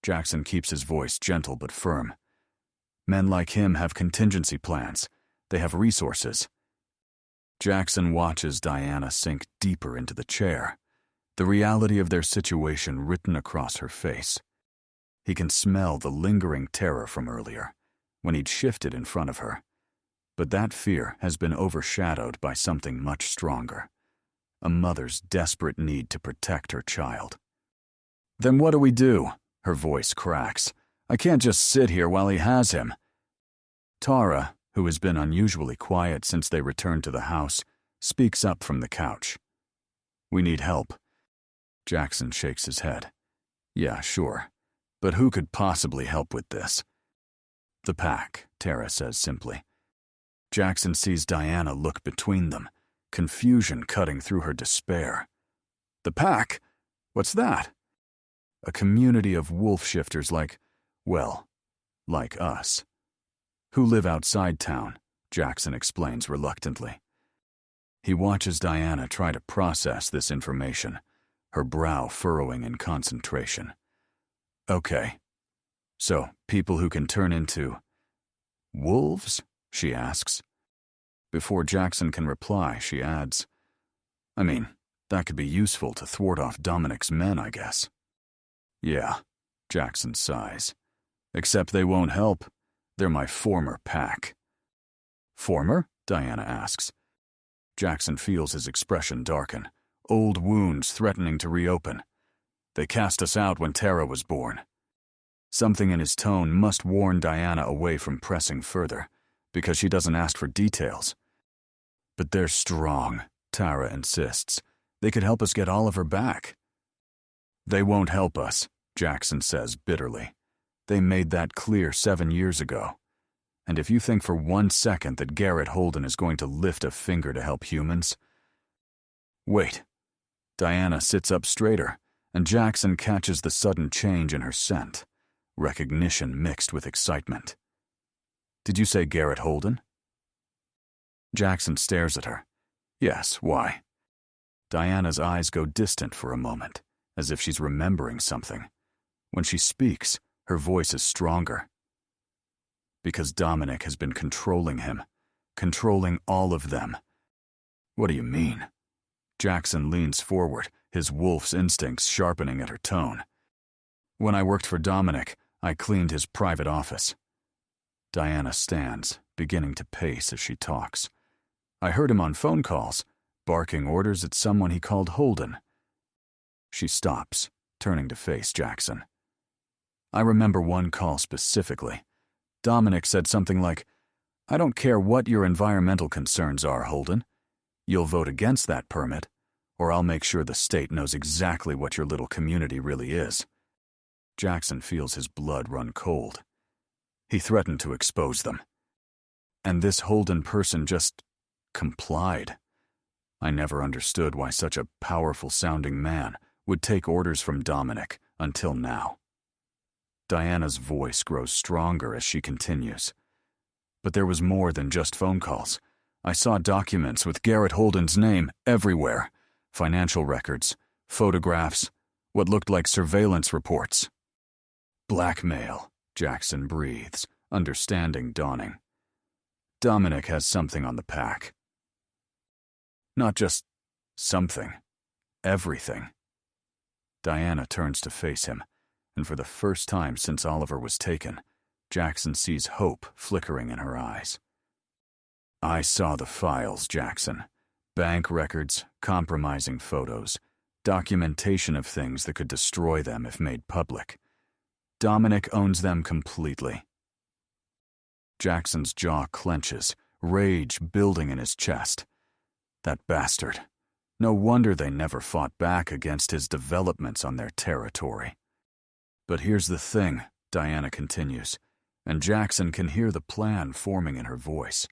Jackson keeps his voice gentle but firm. Men like him have contingency plans. They have resources. Jackson watches Diana sink deeper into the chair, the reality of their situation written across her face. He can smell the lingering terror from earlier, when he'd shifted in front of her. But that fear has been overshadowed by something much stronger, a mother's desperate need to protect her child. Then what do we do? Her voice cracks. I can't just sit here while he has him. Tara, who has been unusually quiet since they returned to the house, speaks up from the couch. We need help. Jackson shakes his head. Yeah, sure. But who could possibly help with this? The pack, Tara says simply. Jackson sees Diana look between them, confusion cutting through her despair. The pack? What's that? A community of wolf shifters like us. Who live outside town, Jackson explains reluctantly. He watches Diana try to process this information, her brow furrowing in concentration. Okay. So, people who can turn into wolves? She asks. Before Jackson can reply, she adds, I mean, that could be useful to thwart off Dominic's men, I guess. Yeah, Jackson sighs. Except they won't help. They're my former pack. Former? Diana asks. Jackson feels his expression darken, old wounds threatening to reopen. They cast us out when Tara was born. Something in his tone must warn Diana away from pressing further, because she doesn't ask for details. But they're strong, Tara insists. They could help us get Oliver back. They won't help us, Jackson says bitterly. They made that clear 7 years ago. And if you think for 1 second that Garrett Holden is going to lift a finger to help humans... Wait. Diana sits up straighter, and Jackson catches the sudden change in her scent, recognition mixed with excitement. Did you say Garrett Holden? Jackson stares at her. Yes, why? Diana's eyes go distant for a moment, as if she's remembering something. When she speaks, her voice is stronger. Because Dominic has been controlling him, controlling all of them. What do you mean? Jackson leans forward, his wolf's instincts sharpening at her tone. When I worked for Dominic, I cleaned his private office. Diana stands, beginning to pace as she talks. I heard him on phone calls, barking orders at someone he called Holden. She stops, turning to face Jackson. I remember one call specifically. Dominic said something like, I don't care what your environmental concerns are, Holden. You'll vote against that permit, or I'll make sure the state knows exactly what your little community really is. Jackson feels his blood run cold. He threatened to expose them. And this Holden person just complied. I never understood why such a powerful-sounding man would take orders from Dominic until now. Diana's voice grows stronger as she continues. But there was more than just phone calls. I saw documents with Garrett Holden's name everywhere. Financial records, photographs, what looked like surveillance reports. Blackmail, Jackson breathes, understanding dawning. Dominic has something on the pack. Not just something. Everything. Diana turns to face him, and for the first time since Oliver was taken, Jackson sees hope flickering in her eyes. I saw the files, Jackson. Bank records, compromising photos, documentation of things that could destroy them if made public. Dominic owns them completely. Jackson's jaw clenches, rage building in his chest. That bastard. No wonder they never fought back against his developments on their territory. But here's the thing, Diana continues, and Jackson can hear the plan forming in her voice.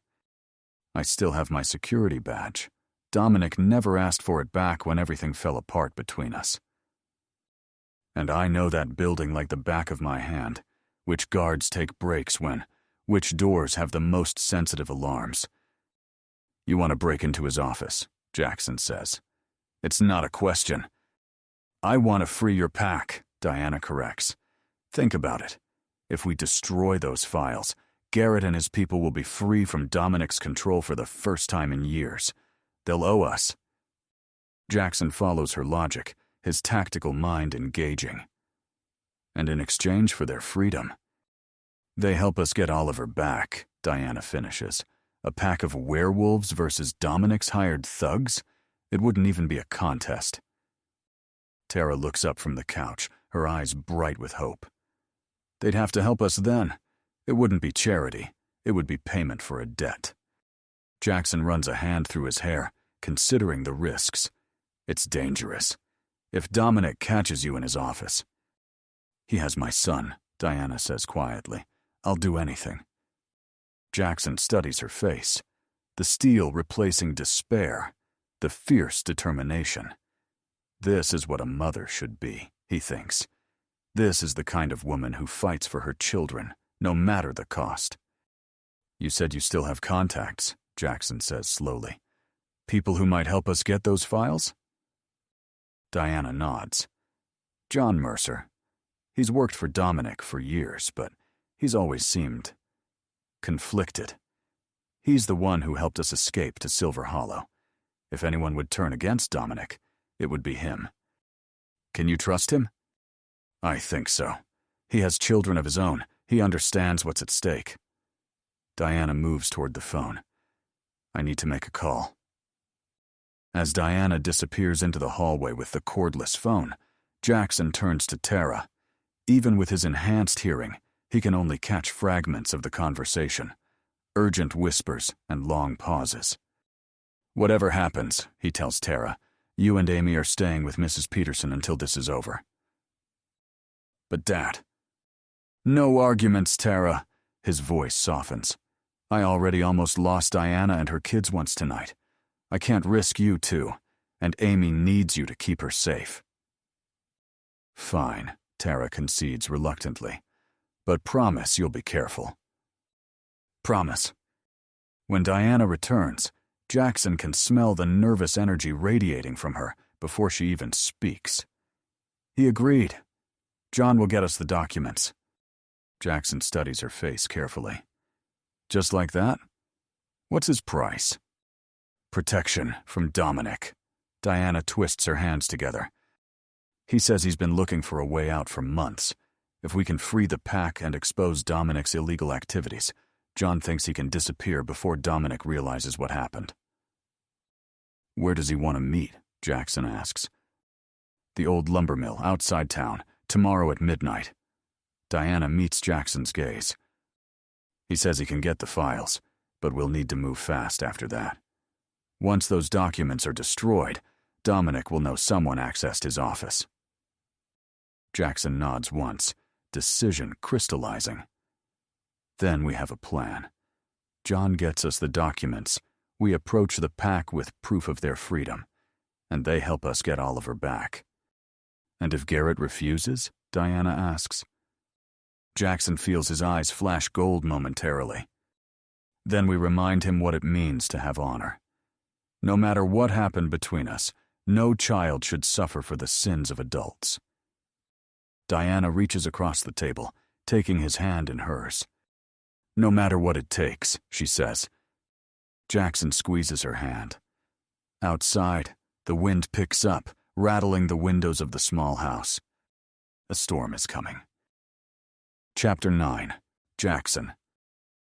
I still have my security badge. Dominic never asked for it back when everything fell apart between us. And I know that building like the back of my hand, which guards take breaks when, which doors have the most sensitive alarms. You want to break into his office, Jackson says. It's not a question. I want to free your pack, Diana corrects. Think about it. If we destroy those files, Garrett and his people will be free from Dominic's control for the first time in years. They'll owe us. Jackson follows her logic, his tactical mind engaging. And in exchange for their freedom, they help us get Oliver back, Diana finishes. A pack of werewolves versus Dominic's hired thugs? It wouldn't even be a contest. Tara looks up from the couch, her eyes bright with hope. They'd have to help us then. It wouldn't be charity. It would be payment for a debt. Jackson runs a hand through his hair, considering the risks. It's dangerous. If Dominic catches you in his office. He has my son, Diana says quietly. I'll do anything. Jackson studies her face. The steel replacing despair, the fierce determination. This is what a mother should be, he thinks. This is the kind of woman who fights for her children, no matter the cost. You said you still have contacts, Jackson says slowly. People who might help us get those files? Diana nods. John Mercer. He's worked for Dominic for years, but he's always seemed conflicted. He's the one who helped us escape to Silver Hollow. If anyone would turn against Dominic, it would be him. Can you trust him? I think so. He has children of his own. He understands what's at stake. Diana moves toward the phone. I need to make a call. As Diana disappears into the hallway with the cordless phone, Jackson turns to Tara. Even with his enhanced hearing, he can only catch fragments of the conversation, urgent whispers and long pauses. Whatever happens, he tells Tara, you and Amy are staying with Mrs. Peterson until this is over. But Dad. No arguments, Tara. His voice softens. I already almost lost Diana and her kids once tonight. I can't risk you too, and Amy needs you to keep her safe. Fine, Tara concedes reluctantly. But promise you'll be careful. Promise. When Diana returns, Jackson can smell the nervous energy radiating from her before she even speaks. He agreed. John will get us the documents. Jackson studies her face carefully. Just like that? What's his price? Protection from Dominic. Diana twists her hands together. He says he's been looking for a way out for months. If we can free the pack and expose Dominic's illegal activities, John thinks he can disappear before Dominic realizes what happened. Where does he want to meet? Jackson asks. The old lumber mill outside town, tomorrow at midnight. Diana meets Jackson's gaze. He says he can get the files, but we'll need to move fast after that. Once those documents are destroyed, Dominic will know someone accessed his office. Jackson nods once, decision crystallizing. Then we have a plan. John gets us the documents. We approach the pack with proof of their freedom, and they help us get Oliver back. And if Garrett refuses? Diana asks. Jackson feels his eyes flash gold momentarily. Then we remind him what it means to have honor. No matter what happened between us, no child should suffer for the sins of adults. Diana reaches across the table, taking his hand in hers. No matter what it takes, she says. Jackson squeezes her hand. Outside, the wind picks up, rattling the windows of the small house. A storm is coming. Chapter 9. Jackson.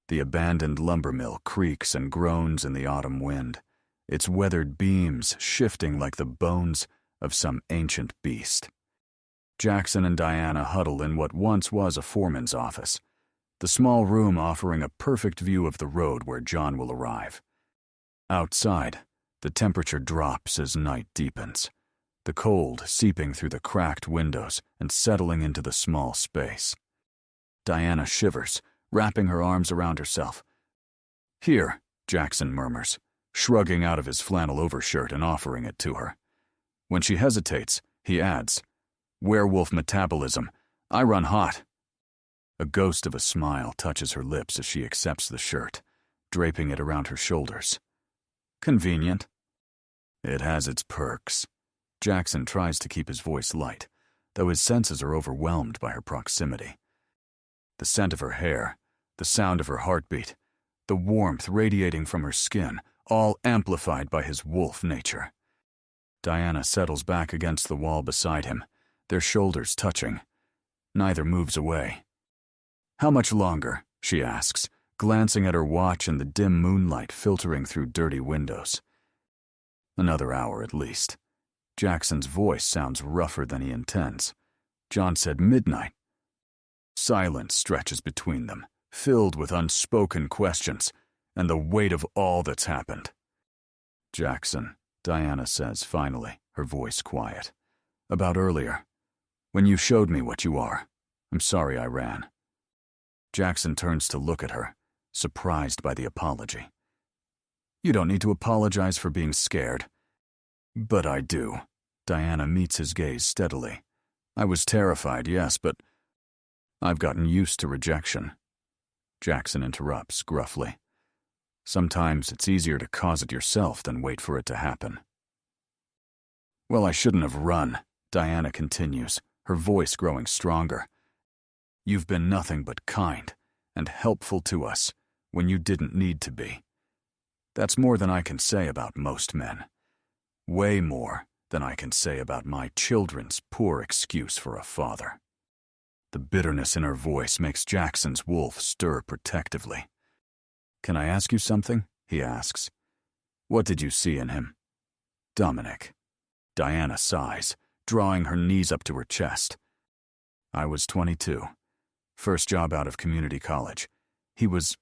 The abandoned lumber mill creaks and groans in the autumn wind, its weathered beams shifting like the bones of some ancient beast. Jackson and Diana huddle in what once was a foreman's office, the small room offering a perfect view of the road where John will arrive. Outside, the temperature drops as night deepens, the cold seeping through the cracked windows and settling into the small space. Diana shivers, wrapping her arms around herself. Here, Jackson murmurs, shrugging out of his flannel overshirt and offering it to her. When she hesitates, he adds, werewolf metabolism. I run hot. A ghost of a smile touches her lips as she accepts the shirt, draping it around her shoulders. Convenient. It has its perks. Jackson tries to keep his voice light, though his senses are overwhelmed by her proximity. The scent of her hair, the sound of her heartbeat, the warmth radiating from her skin, all amplified by his wolf nature. Diana settles back against the wall beside him, their shoulders touching. Neither moves away. How much longer? She asks, glancing at her watch in the dim moonlight filtering through dirty windows. Another hour at least. Jackson's voice sounds rougher than he intends. John said midnight. Silence stretches between them, filled with unspoken questions and the weight of all that's happened. "Jackson," Diana says finally, her voice quiet. "About earlier. When you showed me what you are. I'm sorry I ran." Jackson turns to look at her, surprised by the apology. "You don't need to apologize for being scared." "But I do." Diana meets his gaze steadily. "I was terrified, yes, but I've gotten used to rejection." Jackson interrupts gruffly. "Sometimes it's easier to cause it yourself than wait for it to happen." "Well, I shouldn't have run," Diana continues, her voice growing stronger. "You've been nothing but kind and helpful to us when you didn't need to be. That's more than I can say about most men. Way more than I can say about my children's poor excuse for a father." The bitterness in her voice makes Jackson's wolf stir protectively. "Can I ask you something?" he asks. "What did you see in him?" "Dominic." Diana sighs, drawing her knees up to her chest. "I was 22. First job out of community college. He was—"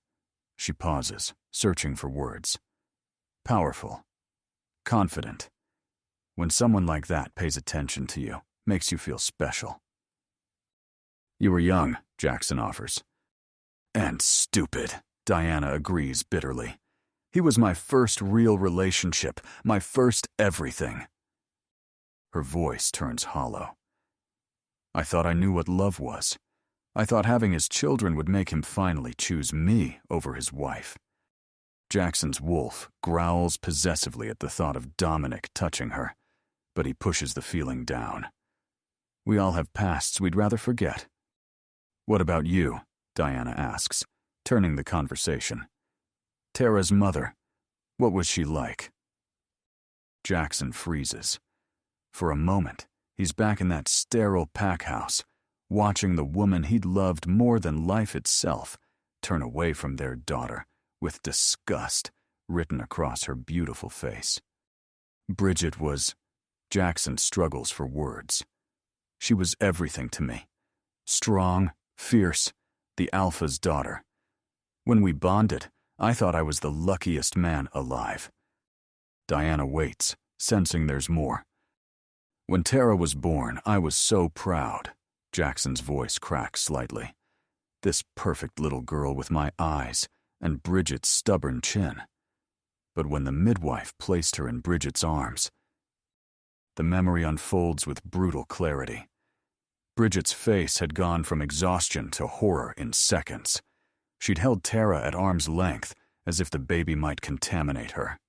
She pauses, searching for words. "Powerful. Confident. When someone like that pays attention to you, makes you feel special." "You were young," Jackson offers. "And stupid," Diana agrees bitterly. "He was my first real relationship, my first everything." Her voice turns hollow. "I thought I knew what love was. I thought having his children would make him finally choose me over his wife." Jackson's wolf growls possessively at the thought of Dominic touching her, but he pushes the feeling down. "We all have pasts we'd rather forget." "What about you?" Diana asks, turning the conversation. "Tara's mother, what was she like?" Jackson freezes. For a moment, he's back in that sterile pack house, watching the woman he'd loved more than life itself turn away from their daughter with disgust written across her beautiful face. Bridget was— Jackson struggles for words. "She was everything to me. Strong, fierce, the alpha's daughter. When we bonded, I thought I was the luckiest man alive." Diana waits, sensing there's more. "When Tara was born, I was so proud." Jackson's voice cracks slightly. "This perfect little girl with my eyes and Bridget's stubborn chin. But when the midwife placed her in Bridget's arms..." The memory unfolds with brutal clarity. Bridget's face had gone from exhaustion to horror in seconds. She'd held Tara at arm's length, as if the baby might contaminate her.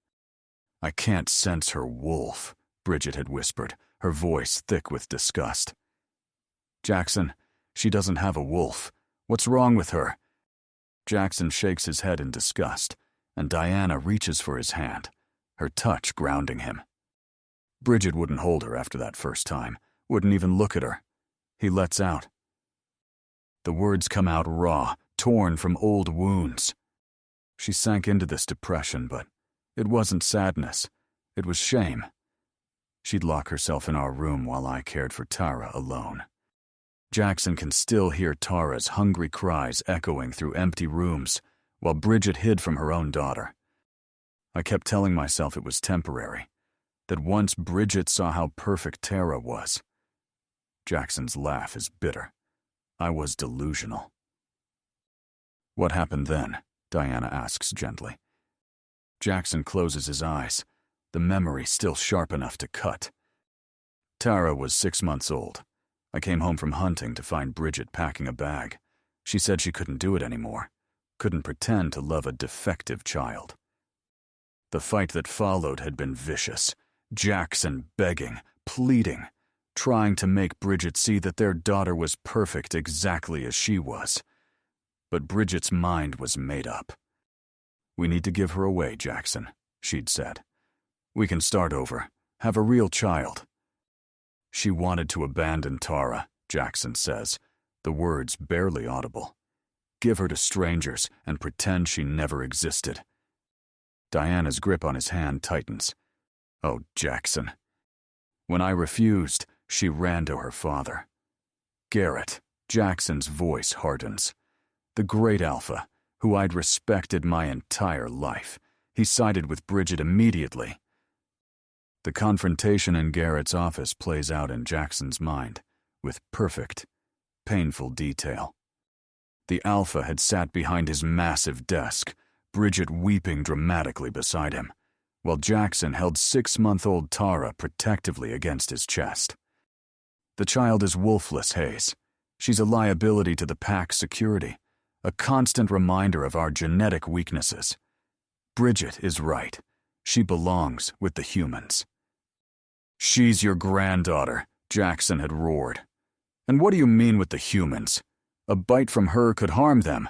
"I can't sense her wolf," Bridget had whispered, her voice thick with disgust. "Jackson, she doesn't have a wolf. What's wrong with her?" Jackson shakes his head in disgust, and Diana reaches for his hand, her touch grounding him. "Bridget wouldn't hold her after that first time, wouldn't even look at her." He lets out. The words come out raw, torn from old wounds. "She sank into this depression, but it wasn't sadness. It was shame. She'd lock herself in our room while I cared for Tara alone." Jackson can still hear Tara's hungry cries echoing through empty rooms, while Bridget hid from her own daughter. "I kept telling myself it was temporary, that once Bridget saw how perfect Tara was." Jackson's laugh is bitter. "I was delusional." "What happened then?" Diana asks gently. Jackson closes his eyes, the memory still sharp enough to cut. "Tara was 6 months old. I came home from hunting to find Bridget packing a bag. She said she couldn't do it anymore, couldn't pretend to love a defective child." The fight that followed had been vicious. Jackson begging, pleading, trying to make Bridget see that their daughter was perfect exactly as she was. But Bridget's mind was made up. "We need to give her away, Jackson," she'd said. "We can start over, have a real child." "She wanted to abandon Tara," Jackson says, the words barely audible. "Give her to strangers and pretend she never existed." Diana's grip on his hand tightens. "Oh, Jackson." "When I refused, she ran to her father. Garrett, Jackson's voice hardens. The great alpha, who I'd respected my entire life, he sided with Bridget immediately. The confrontation in Garrett's office plays out in Jackson's mind, with perfect, painful detail. The alpha had sat behind his massive desk, Bridget weeping dramatically beside him, while Jackson held 6-month-old Tara protectively against his chest. The child is wolfless, Hayes. She's a liability to the pack's security, a constant reminder of our genetic weaknesses. Bridget is right. She belongs with the humans. "She's your granddaughter," Jackson had roared. "And what do you mean with the humans? A bite from her could harm them."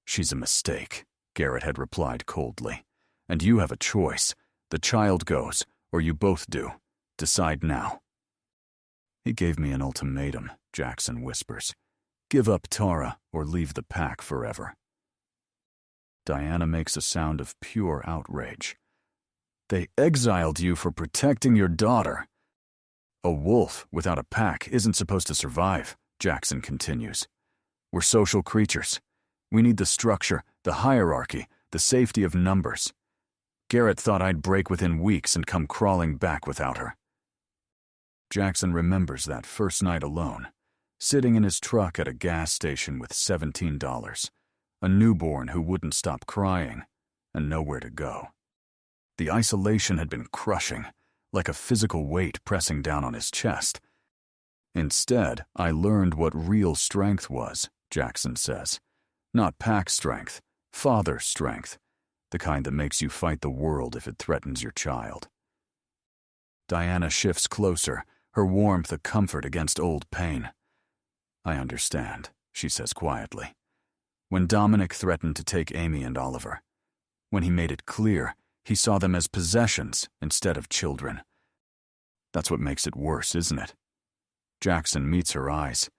"She's a mistake," Garrett had replied coldly. "And you have a choice. The child goes, or you both do. Decide now." "He gave me an ultimatum," Jackson whispers. "Give up Tara or leave the pack forever." Diana makes a sound of pure outrage. "They exiled you for protecting your daughter." "A wolf without a pack isn't supposed to survive," Jackson continues. "We're social creatures. We need the structure, the hierarchy, the safety of numbers. Garrett thought I'd break within weeks and come crawling back without her." Jackson remembers that first night alone, sitting in his truck at a gas station with $17, a newborn who wouldn't stop crying, and nowhere to go. The isolation had been crushing, like a physical weight pressing down on his chest. "Instead, I learned what real strength was," Jackson says. "Not pack strength, father strength, the kind that makes you fight the world if it threatens your child." Diana shifts closer, her warmth a comfort against old pain. "I understand," she says quietly. "When Dominic threatened to take Amy and Oliver, when he made it clear he saw them as possessions instead of children. That's what makes it worse, isn't it?" Jackson meets her eyes.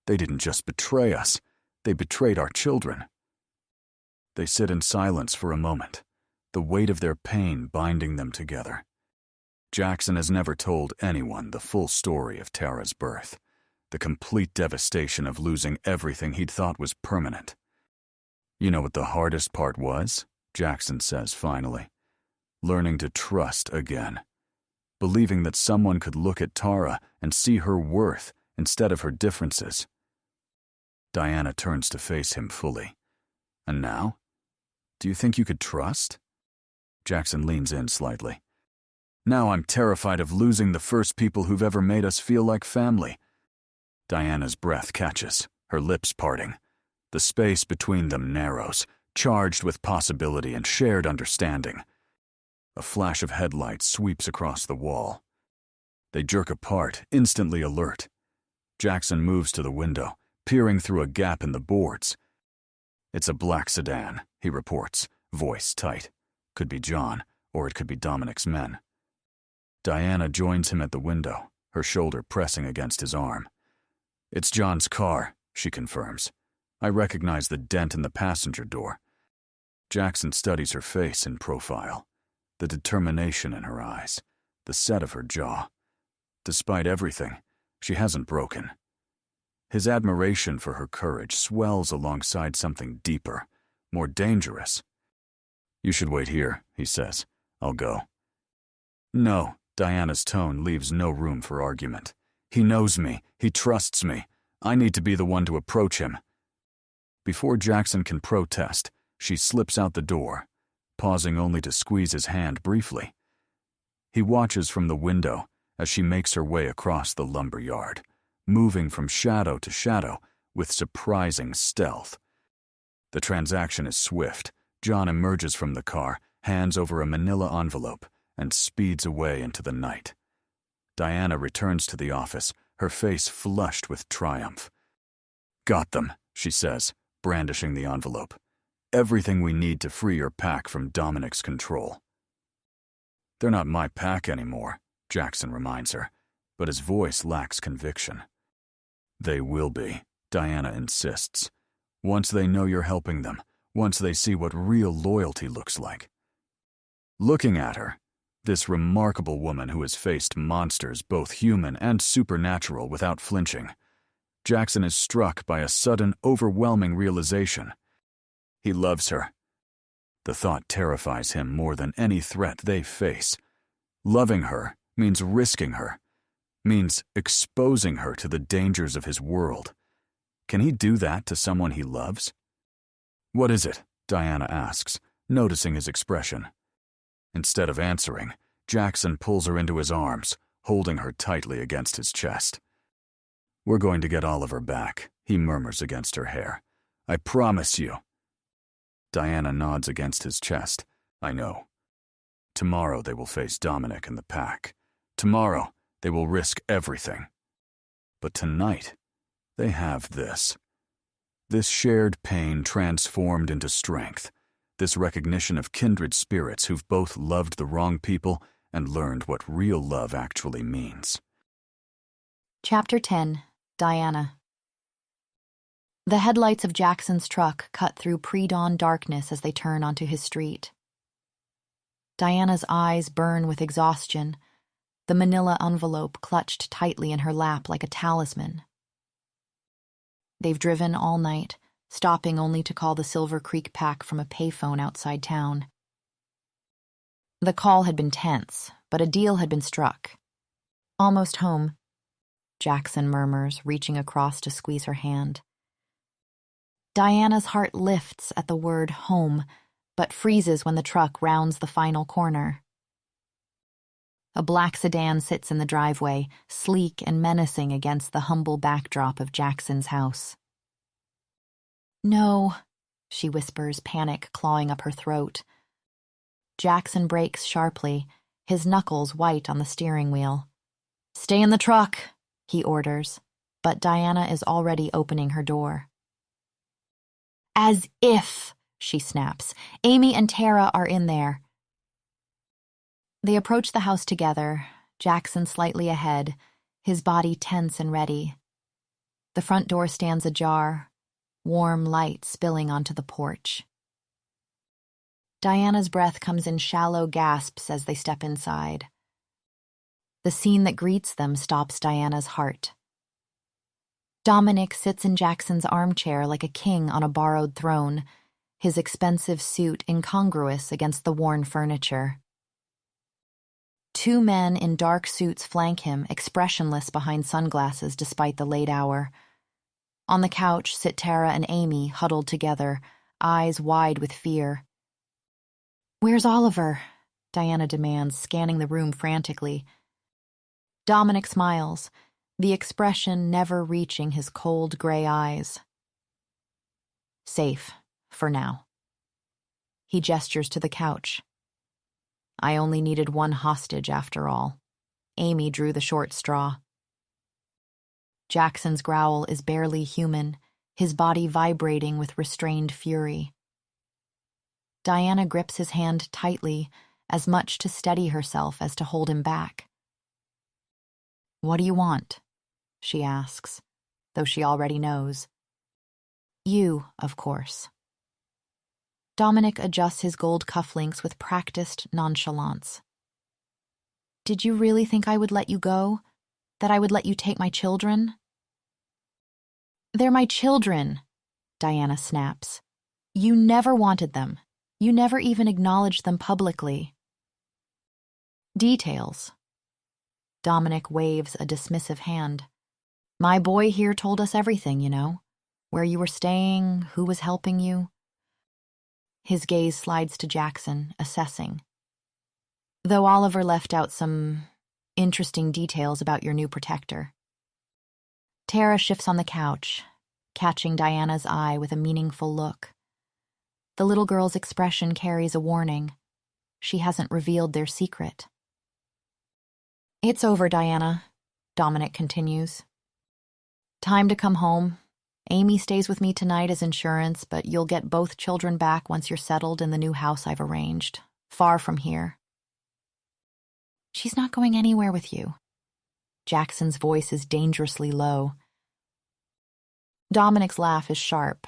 "They didn't just betray us, they betrayed our children." They sit in silence for a moment, the weight of their pain binding them together. Jackson has never told anyone the full story of Tara's birth, the complete devastation of losing everything he'd thought was permanent. "You know what the hardest part was?" Jackson says finally. "Learning to trust again. Believing that someone could look at Tara and see her worth instead of her differences." Diana turns to face him fully. "And now? Do you think you could trust?" Jackson leans in slightly. "Now I'm terrified of losing the first people who've ever made us feel like family." Diana's breath catches, her lips parting. The space between them narrows, charged with possibility and shared understanding. A flash of headlights sweeps across the wall. They jerk apart, instantly alert. Jackson moves to the window, peering through a gap in the boards. "It's a black sedan," he reports, voice tight. "Could be John, or it could be Dominic's men." Diana joins him at the window, her shoulder pressing against his arm. "It's John's car," she confirms. "I recognize the dent in the passenger door." Jackson studies her face in profile, the determination in her eyes, the set of her jaw. Despite everything, she hasn't broken. His admiration for her courage swells alongside something deeper, more dangerous. "You should wait here," he says. "I'll go." "No," Diana's tone leaves no room for argument. "He knows me. He trusts me. I need to be the one to approach him." Before Jackson can protest, she slips out the door, pausing only to squeeze his hand briefly. He watches from the window as she makes her way across the lumber yard, moving from shadow to shadow with surprising stealth. The transaction is swift. John emerges from the car, hands over a manila envelope, and speeds away into the night. Diana returns to the office, her face flushed with triumph. "Got them," she says, brandishing the envelope. "Everything we need to free your pack from Dominic's control." "They're not my pack anymore," Jackson reminds her, but his voice lacks conviction. "They will be," Diana insists. "Once they know you're helping them, once they see what real loyalty looks like." Looking at her, this remarkable woman who has faced monsters both human and supernatural without flinching, Jackson is struck by a sudden, overwhelming realization. He loves her. The thought terrifies him more than any threat they face. Loving her means risking her, means exposing her to the dangers of his world. Can he do that to someone he loves? "What is it?" Diana asks, noticing his expression. Instead of answering, Jackson pulls her into his arms, holding her tightly against his chest. "We're going to get Oliver back," he murmurs against her hair. "I promise you." Diana nods against his chest. "I know. Tomorrow they will face Dominic and the pack. Tomorrow they will risk everything. But tonight, they have this. This shared pain transformed into strength. This recognition of kindred spirits who've both loved the wrong people and learned what real love actually means." Chapter 10. Diana. The headlights of Jackson's truck cut through pre-dawn darkness as they turn onto his street. Diana's eyes burn with exhaustion, the manila envelope clutched tightly in her lap like a talisman. They've driven all night, stopping only to call the Silver Creek pack from a payphone outside town. The call had been tense, but a deal had been struck. "Almost home," Jackson murmurs, reaching across to squeeze her hand. Diana's heart lifts at the word home, but freezes when the truck rounds the final corner. A black sedan sits in the driveway, sleek and menacing against the humble backdrop of Jackson's house. "No," she whispers, panic clawing up her throat. Jackson brakes sharply, his knuckles white on the steering wheel. "Stay in the truck," he orders, but Diana is already opening her door. "As if," she snaps. "Amy and Tara are in there." They approach the house together, Jackson slightly ahead, his body tense and ready. The front door stands ajar, warm light spilling onto the porch. Diana's breath comes in shallow gasps as they step inside. The scene that greets them stops Diana's heart. Dominic sits in Jackson's armchair like a king on a borrowed throne, his expensive suit incongruous against the worn furniture. Two men in dark suits flank him, expressionless behind sunglasses despite the late hour. On the couch sit Tara and Amy, huddled together, eyes wide with fear. "Where's Oliver?" Diana demands, scanning the room frantically. Dominic smiles, the expression never reaching his cold gray eyes. "Safe, for now." He gestures to the couch. "I only needed one hostage after all." Amy drew the short straw. Jackson's growl is barely human, his body vibrating with restrained fury. Diana grips his hand tightly, as much to steady herself as to hold him back. "What do you want?" she asks, though she already knows. "You, of course." Dominic adjusts his gold cufflinks with practiced nonchalance. "Did you really think I would let you go? That I would let you take my children?" "They're my children," Diana snaps. "You never wanted them. You never even acknowledged them publicly." "Details." Dominic waves a dismissive hand. "My boy here told us everything, you know. Where you were staying, who was helping you." His gaze slides to Jackson, assessing. "Though Oliver left out some interesting details about your new protector." Tara shifts on the couch, catching Diana's eye with a meaningful look. The little girl's expression carries a warning. She hasn't revealed their secret. "It's over, Diana," Dominic continues. "Time to come home. Amy stays with me tonight as insurance, but you'll get both children back once you're settled in the new house I've arranged, far from here." "She's not going anywhere with you." Jackson's voice is dangerously low. Dominic's laugh is sharp.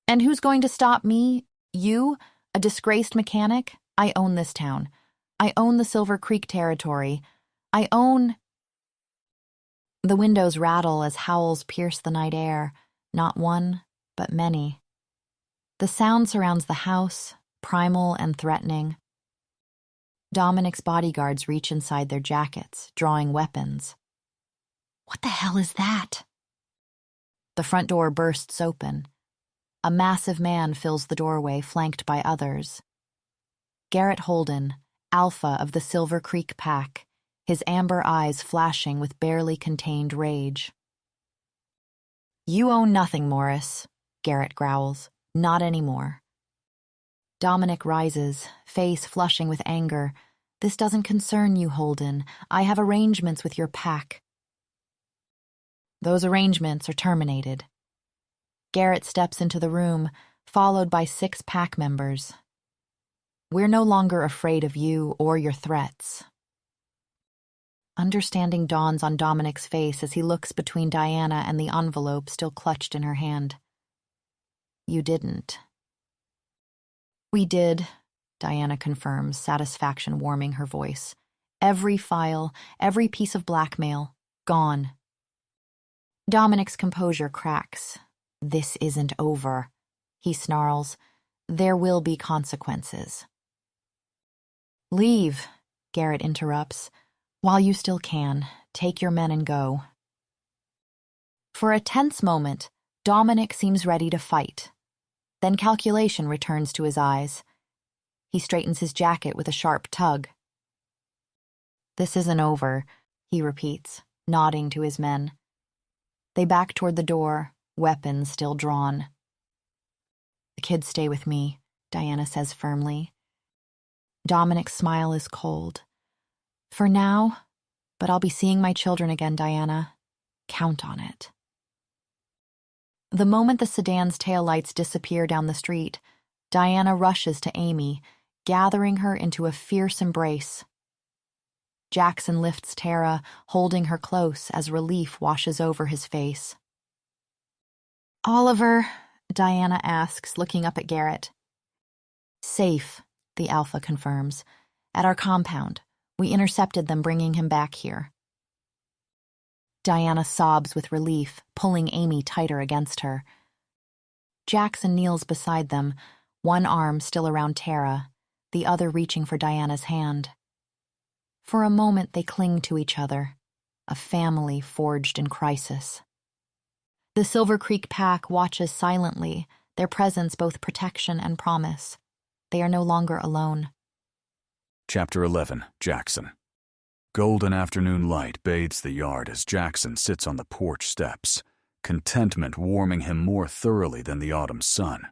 "And who's going to stop me? You, a disgraced mechanic? I own this town. I own the Silver Creek territory. I own..." The windows rattle as howls pierce the night air, not one, but many. The sound surrounds the house, primal and threatening. Dominic's bodyguards reach inside their jackets, drawing weapons. What the hell is that? The front door bursts open. A massive man fills the doorway, flanked by others. Garrett Holden, alpha of the Silver Creek Pack, his amber eyes flashing with barely contained rage. You own nothing, Morris, Garrett growls. Not anymore. Dominic rises, face flushing with anger. This doesn't concern you, Holden. I have arrangements with your pack. Those arrangements are terminated. Garrett steps into the room, followed by 6 pack members. We're no longer afraid of you or your threats. Understanding dawns on Dominic's face as he looks between Diana and the envelope still clutched in her hand. You didn't. We did, Diana confirms, satisfaction warming her voice. Every file, every piece of blackmail, gone. Dominic's composure cracks. This isn't over, he snarls. There will be consequences. Leave, Garrett interrupts. While you still can, take your men and go. For a tense moment, Dominic seems ready to fight. Then calculation returns to his eyes. He straightens his jacket with a sharp tug. This isn't over, he repeats, nodding to his men. They back toward the door, weapons still drawn. The kids stay with me, Diana says firmly. Dominic's smile is cold. For now, but I'll be seeing my children again, Diana. Count on it. The moment the sedan's taillights disappear down the street, Diana rushes to Amy, gathering her into a fierce embrace. Jackson lifts Tara, holding her close as relief washes over his face. Oliver, Diana asks, looking up at Garrett. Safe, the Alpha confirms. At our compound. We intercepted them bringing him back here. Diana sobs with relief, pulling Amy tighter against her. Jackson kneels beside them, one arm still around Tara, the other reaching for Diana's hand. For a moment they cling to each other, a family forged in crisis. The Silver Creek Pack watches silently, their presence both protection and promise. They are no longer alone. Chapter 11, Jackson. Golden afternoon light bathes the yard as Jackson sits on the porch steps, contentment warming him more thoroughly than the autumn sun.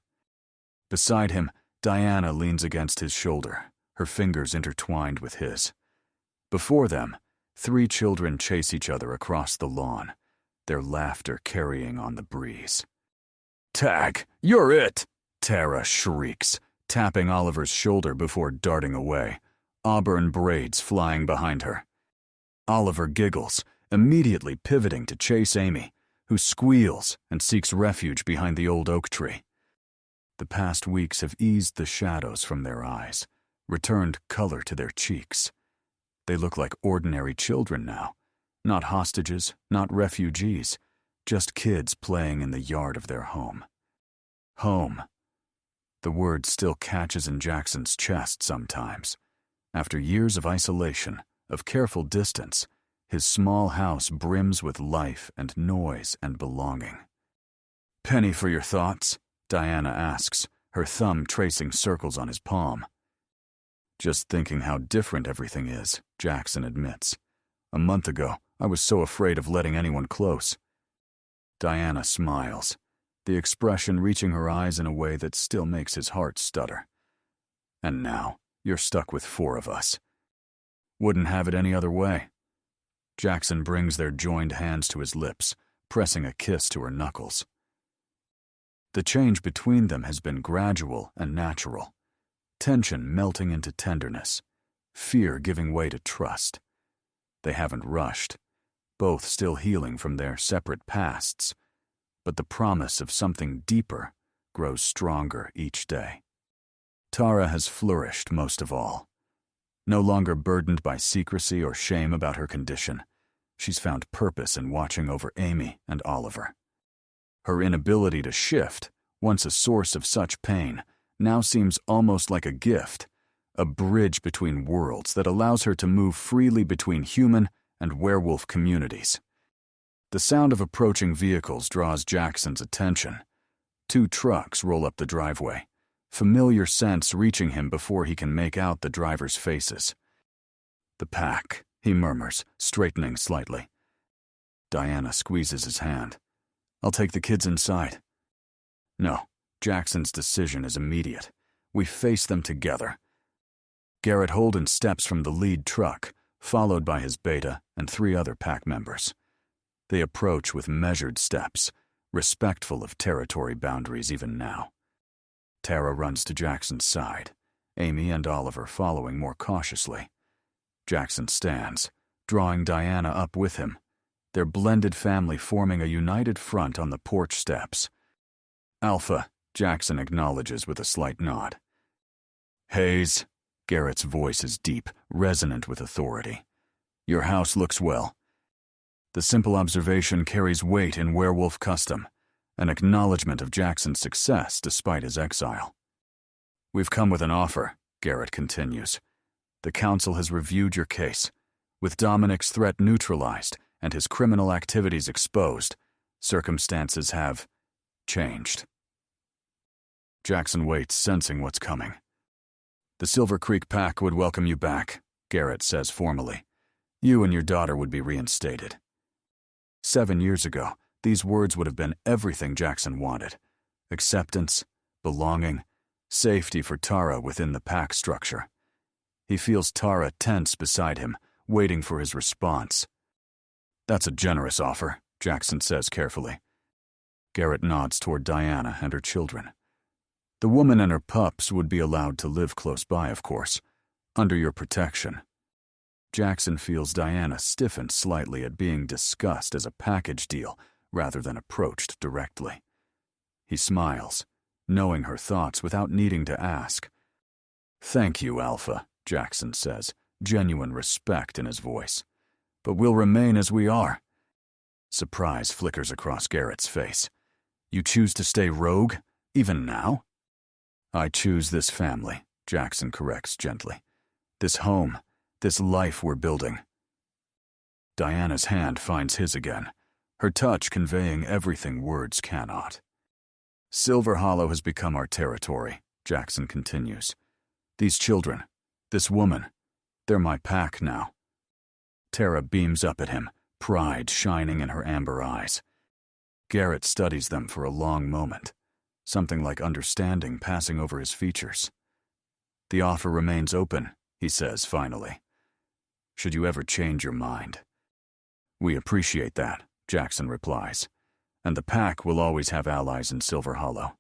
Beside him, Diana leans against his shoulder, her fingers intertwined with his. Before them, 3 children chase each other across the lawn, their laughter carrying on the breeze. "Tag, you're it!" Tara shrieks, tapping Oliver's shoulder before darting away, auburn braids flying behind her. Oliver giggles, immediately pivoting to chase Amy, who squeals and seeks refuge behind the old oak tree. The past weeks have eased the shadows from their eyes, returned color to their cheeks. They look like ordinary children now, not hostages, not refugees, just kids playing in the yard of their home. Home. The word still catches in Jackson's chest sometimes. After years of isolation, of careful distance, his small house brims with life and noise and belonging. "Penny for your thoughts?" Diana asks, her thumb tracing circles on his palm. "Just thinking how different everything is," Jackson admits. "A month ago, I was so afraid of letting anyone close." Diana smiles, the expression reaching her eyes in a way that still makes his heart stutter. "And now, you're stuck with 4 of us. Wouldn't have it any other way." Jackson brings their joined hands to his lips, pressing a kiss to her knuckles. The change between them has been gradual and natural. Tension melting into tenderness, fear giving way to trust. They haven't rushed, both still healing from their separate pasts, but the promise of something deeper grows stronger each day. Tara has flourished most of all. No longer burdened by secrecy or shame about her condition, She's found purpose in watching over Amy and Oliver. Her inability to shift, once a source of such pain, now seems almost like a gift, a bridge between worlds that allows her to move freely between human and werewolf communities. The sound of approaching vehicles draws Jackson's attention. 2 trucks roll up the driveway, familiar scents reaching him before he can make out the drivers' faces. "The pack," he murmurs, straightening slightly. Diana squeezes his hand. "I'll take the kids inside." No, Jackson's decision is immediate. We face them together. Garrett Holden steps from the lead truck, followed by his beta and 3 other pack members. They approach with measured steps, respectful of territory boundaries even now. Tara runs to Jackson's side, Amy and Oliver following more cautiously. Jackson stands, drawing Diana up with him, their blended family forming a united front on the porch steps. "Alpha," Jackson acknowledges with a slight nod. "Hayes," Garrett's voice is deep, resonant with authority. "Your house looks well." The simple observation carries weight in werewolf custom, an acknowledgement of Jackson's success despite his exile. "We've come with an offer," Garrett continues. "The council has reviewed your case. With Dominic's threat neutralized and his criminal activities exposed, circumstances have changed." Jackson waits, sensing what's coming. "The Silver Creek Pack would welcome you back," Garrett says formally. "You and your daughter would be reinstated." 7 years ago, these words would have been everything Jackson wanted. Acceptance, belonging, safety for Tara within the pack structure. He feels Tara tense beside him, waiting for his response. "That's a generous offer," Jackson says carefully. Garrett nods toward Diana and her children. "The woman and her pups would be allowed to live close by, of course, under your protection." Jackson feels Diana stiffen slightly at being discussed as a package deal rather than approached directly. He smiles, knowing her thoughts without needing to ask. "Thank you, Alpha," Jackson says, genuine respect in his voice. "But we'll remain as we are." Surprise flickers across Garrett's face. "You choose to stay rogue, even now?" "I choose this family," Jackson corrects gently. "This home, this life we're building." Diana's hand finds his again, her touch conveying everything words cannot. "Silver Hollow has become our territory," Jackson continues. "These children, this woman, they're my pack now." Tara beams up at him, pride shining in her amber eyes. Garrett studies them for a long moment, something like understanding passing over his features. "The offer remains open," he says finally. "Should you ever change your mind." "We appreciate that," Jackson replies, "and the pack will always have allies in Silver Hollow."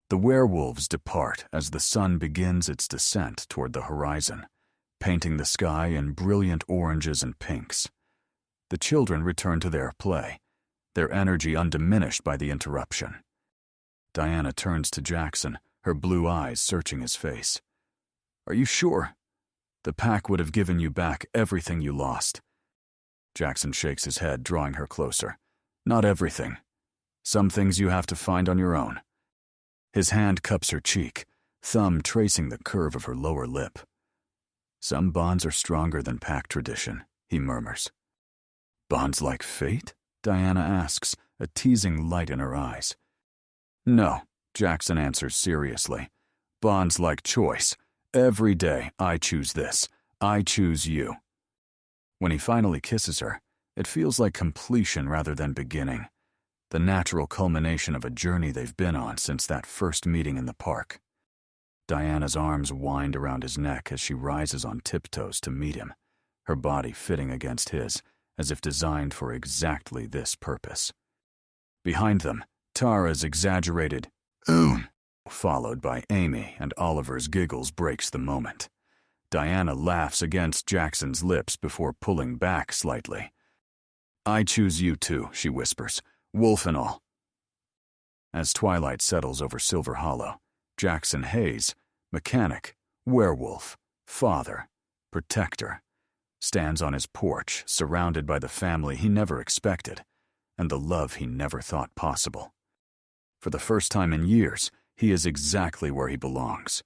The werewolves depart as the sun begins its descent toward the horizon, painting the sky in brilliant oranges and pinks. The children return to their play, their energy undiminished by the interruption. Diana turns to Jackson, her blue eyes searching his face. "Are you sure? The pack would have given you back everything you lost." Jackson shakes his head, drawing her closer. "Not everything. Some things you have to find on your own." His hand cups her cheek, thumb tracing the curve of her lower lip. "Some bonds are stronger than pack tradition," he murmurs. "Bonds like fate?" Diana asks, a teasing light in her eyes. "No," Jackson answers seriously. "Bonds like choice. Every day I choose this. I choose you." When he finally kisses her, it feels like completion rather than beginning, the natural culmination of a journey they've been on since that first meeting in the park. Diana's arms wind around his neck as she rises on tiptoes to meet him, her body fitting against his, as if designed for exactly this purpose. Behind them, Tara's exaggerated "oon," followed by Amy and Oliver's giggles, breaks the moment. Diana laughs against Jackson's lips before pulling back slightly. "I choose you too," she whispers, "wolf and all." As twilight settles over Silver Hollow, Jackson Hayes, mechanic, werewolf, father, protector, stands on his porch, surrounded by the family he never expected, and the love he never thought possible. For the first time in years, he is exactly where he belongs,